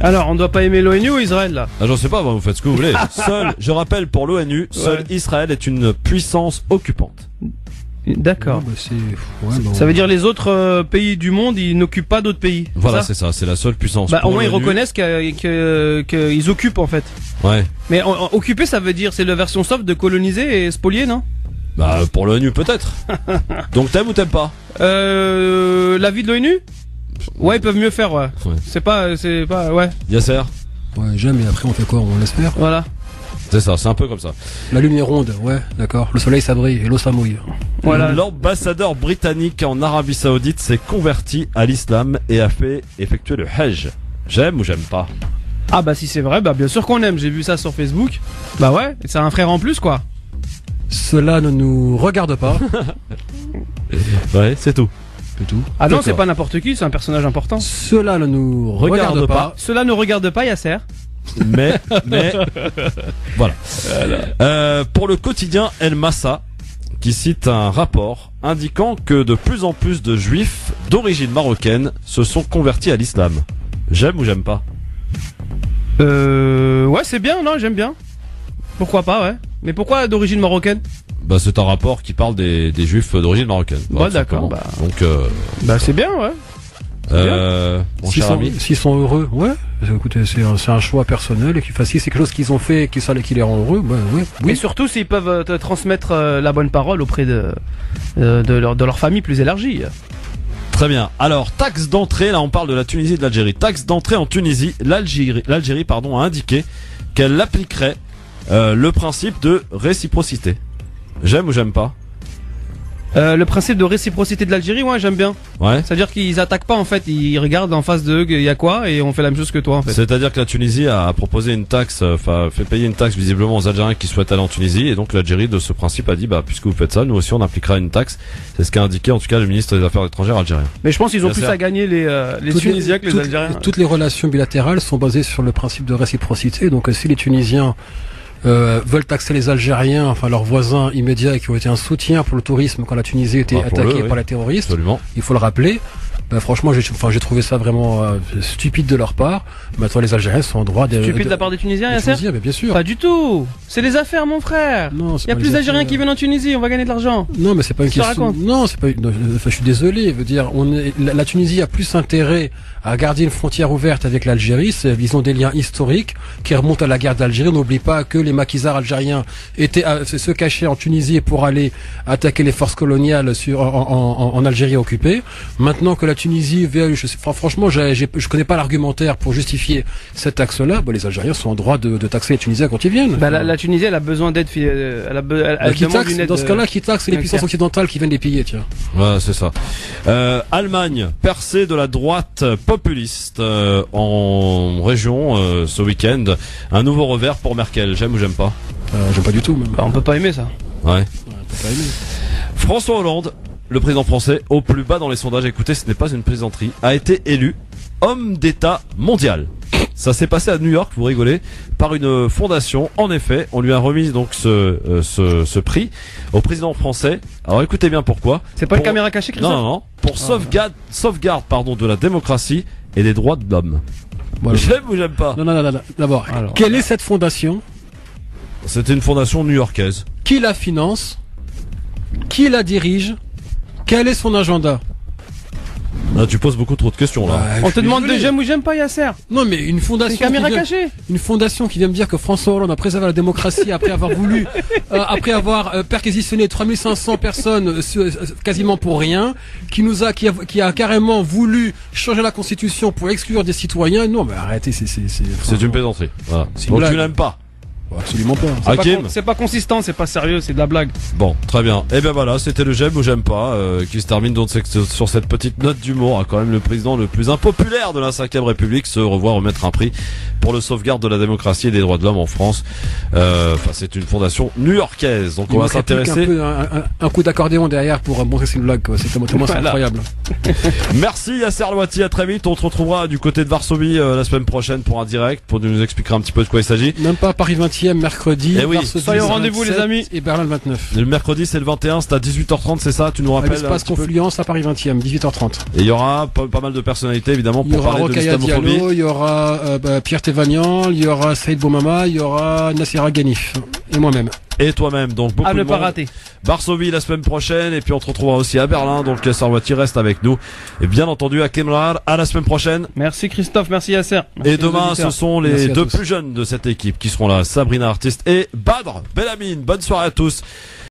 Alors, on doit pas aimer l'ONU ou Israël là? J'en sais pas, vous faites ce que vous voulez. Je rappelle pour l'ONU, seul Israël est une puissance occupante. D'accord. Ça veut dire les autres pays du monde, ils n'occupent pas d'autres pays. Voilà, c'est ça, c'est la seule puissance. Au moins ils reconnaissent qu'ils occupent en fait. Ouais. Mais occuper, ça veut dire, c'est la version soft de coloniser et spolier, non? Pour l'ONU peut-être. Donc t'aimes ou t'aimes pas? L'avis de l'ONU? Ouais, ils peuvent mieux faire, ouais. C'est pas, ouais. Yasser? Ouais, j'aime, et après on fait quoi? On laisse faire? Voilà. C'est ça, c'est un peu comme ça. La lune est ronde, ouais, d'accord. Le soleil ça brille et l'eau ça mouille. Voilà. L'ambassadeur britannique en Arabie Saoudite s'est converti à l'islam et a fait effectuer le Hajj. J'aime ou j'aime pas? Ah si c'est vrai, bien sûr qu'on aime, j'ai vu ça sur Facebook. Bah ouais, c'est un frère en plus quoi. Cela ne nous regarde pas. Ouais, c'est tout. C'est tout. Ah non, c'est pas n'importe qui, c'est un personnage important. Cela ne nous regarde pas. Cela ne regarde pas, Yasser. Mais voilà. Pour le quotidien El Massa, qui cite un rapport indiquant que de plus en plus de juifs d'origine marocaine se sont convertis à l'islam. J'aime ou j'aime pas? Ouais, c'est bien, non, j'aime bien. Pourquoi pas, ouais. Mais pourquoi d'origine marocaine? C'est un rapport qui parle des juifs d'origine marocaine. Ouais, d'accord. Donc c'est bien, ouais. Mon cher ami. S'ils sont heureux, ouais. Écoutez, c'est un choix personnel et si c'est quelque chose qu'ils ont fait qui les rend heureux, oui. Et surtout s'ils peuvent te transmettre la bonne parole auprès de leur famille plus élargie. Très bien. Alors, taxe d'entrée, là on parle de la Tunisie et de l'Algérie. Taxe d'entrée en Tunisie, l'Algérie a indiqué qu'elle appliquerait le principe de réciprocité. J'aime ou j'aime pas? Le principe de réciprocité de l'Algérie, ouais, j'aime bien. Ouais. C'est-à-dire qu'ils attaquent pas en fait, ils regardent en face d'eux, il y a quoi, et on fait la même chose que toi en fait. C'est-à-dire que la Tunisie a proposé une taxe, fait payer une taxe visiblement aux Algériens qui souhaitent aller en Tunisie, et donc l'Algérie de ce principe a dit, puisque vous faites ça, nous aussi on appliquera une taxe. C'est ce qu'a indiqué en tout cas le ministre des Affaires étrangères algérien. Mais je pense qu'ils ont plus à gagner les Tunisiens que les Algériens. Toutes les relations bilatérales sont basées sur le principe de réciprocité, donc si les Tunisiens veulent taxer les Algériens, enfin leurs voisins immédiats qui ont été un soutien pour le tourisme quand la Tunisie était attaquée par les terroristes. Absolument. Il faut le rappeler. Franchement, j'ai trouvé ça vraiment stupide de leur part. Maintenant, les Algériens sont en droit de... Stupide de la part des Tunisiens, Yasser? Mais bien sûr. Pas du tout. C'est les affaires, mon frère. Non, il y a plus d'Algériens qui viennent en Tunisie, on va gagner de l'argent. Non, mais c'est pas une question. Non, c'est pas. Je suis désolé. Veut dire, la Tunisie a plus intérêt à garder une frontière ouverte avec l'Algérie. Ils ont des liens historiques qui remontent à la guerre d'Algérie. On n'oublie pas que les maquisards algériens se cachaient en Tunisie pour aller attaquer les forces coloniales en Algérie occupée. Maintenant que la Tunisie, franchement, je connais pas l'argumentaire pour justifier cette taxe-là. Les Algériens sont en droit de taxer les Tunisiens quand ils viennent. La Tunisie, elle a besoin d'aide. Dans ce cas-là, qui taxe les puissances occidentales qui viennent les piller, tiens. Ouais, c'est ça. Allemagne, percée de la droite populiste en région ce week-end. Un nouveau revers pour Merkel. J'aime ou j'aime pas? J'aime pas du tout. Même. On peut pas aimer ça. Ouais. On peut pas aimer. François Hollande, le président français, au plus bas dans les sondages, écoutez, ce n'est pas une plaisanterie, a été élu homme d'État mondial. Ça s'est passé à New York, vous rigolez, par une fondation. En effet, on lui a remis donc ce prix au président français. Alors écoutez bien pourquoi. C'est pas une caméra cachée, Christophe? Non. Pour sauvegarde de la démocratie et des droits de l'homme. Voilà. J'aime ou j'aime pas? Non. D'abord, quelle est cette fondation? C'était une fondation new-yorkaise. Qui la finance? Qui la dirige? Quel est son agenda? Là, tu poses beaucoup trop de questions là. On te demande de j'aime ou j'aime pas, Yasser. Non, mais une fondation. C'est une caméra cachée. Une fondation qui vient me dire que François Hollande a préservé la démocratie après avoir voulu, après avoir perquisitionné 3500 personnes quasiment pour rien, qui a carrément voulu changer la constitution pour exclure des citoyens. Non, mais arrêtez, c'est une plaisanterie. Voilà. Donc tu n'aimes pas? Absolument pas. C'est pas consistant, c'est pas sérieux, c'est de la blague. Bon, très bien. Et bien voilà, c'était le j'aime ou j'aime pas qui se termine donc sur cette petite note d'humour. Quand même, le président le plus impopulaire de la 5e République se revoit remettre un prix pour le sauvegarde de la démocratie et des droits de l'homme en France. C'est une fondation new-yorkaise. Donc on va s'intéresser. Un coup d'accordéon derrière pour montrer que c'est une blague. C'est incroyable. Merci Yasser Louati, à très vite. On te retrouvera du côté de Varsovie la semaine prochaine pour un direct pour nous expliquer un petit peu de quoi il s'agit. Même pas Paris 20e. 20e mercredi. Soyez au rendez-vous les amis. Et Berlin le 29. Le mercredi c'est le 21, c'est à 18h30, c'est ça? Tu nous rappelles? L'espace Confluence à Paris 20e, 18h30. Et il y aura pas mal de personnalités évidemment pour parler de l'islamophobie. Il y aura Rokhaya Diallo, il y aura Pierre Thévagnan, il y aura Saïd Boumama, il y aura Nassira Ghanif et moi-même. Et toi-même, donc beaucoup à de ne pas monde. rater. Varsovie la semaine prochaine, et puis on te retrouvera aussi à Berlin, donc Sarwati reste avec nous. Et bien entendu à Kemrar, à la semaine prochaine. Merci Christophe, merci Yasser. Merci et demain, ce sont les deux plus jeunes de cette équipe qui seront là, Sabrina Artiste et Badr Belamine. Bonne soirée à tous.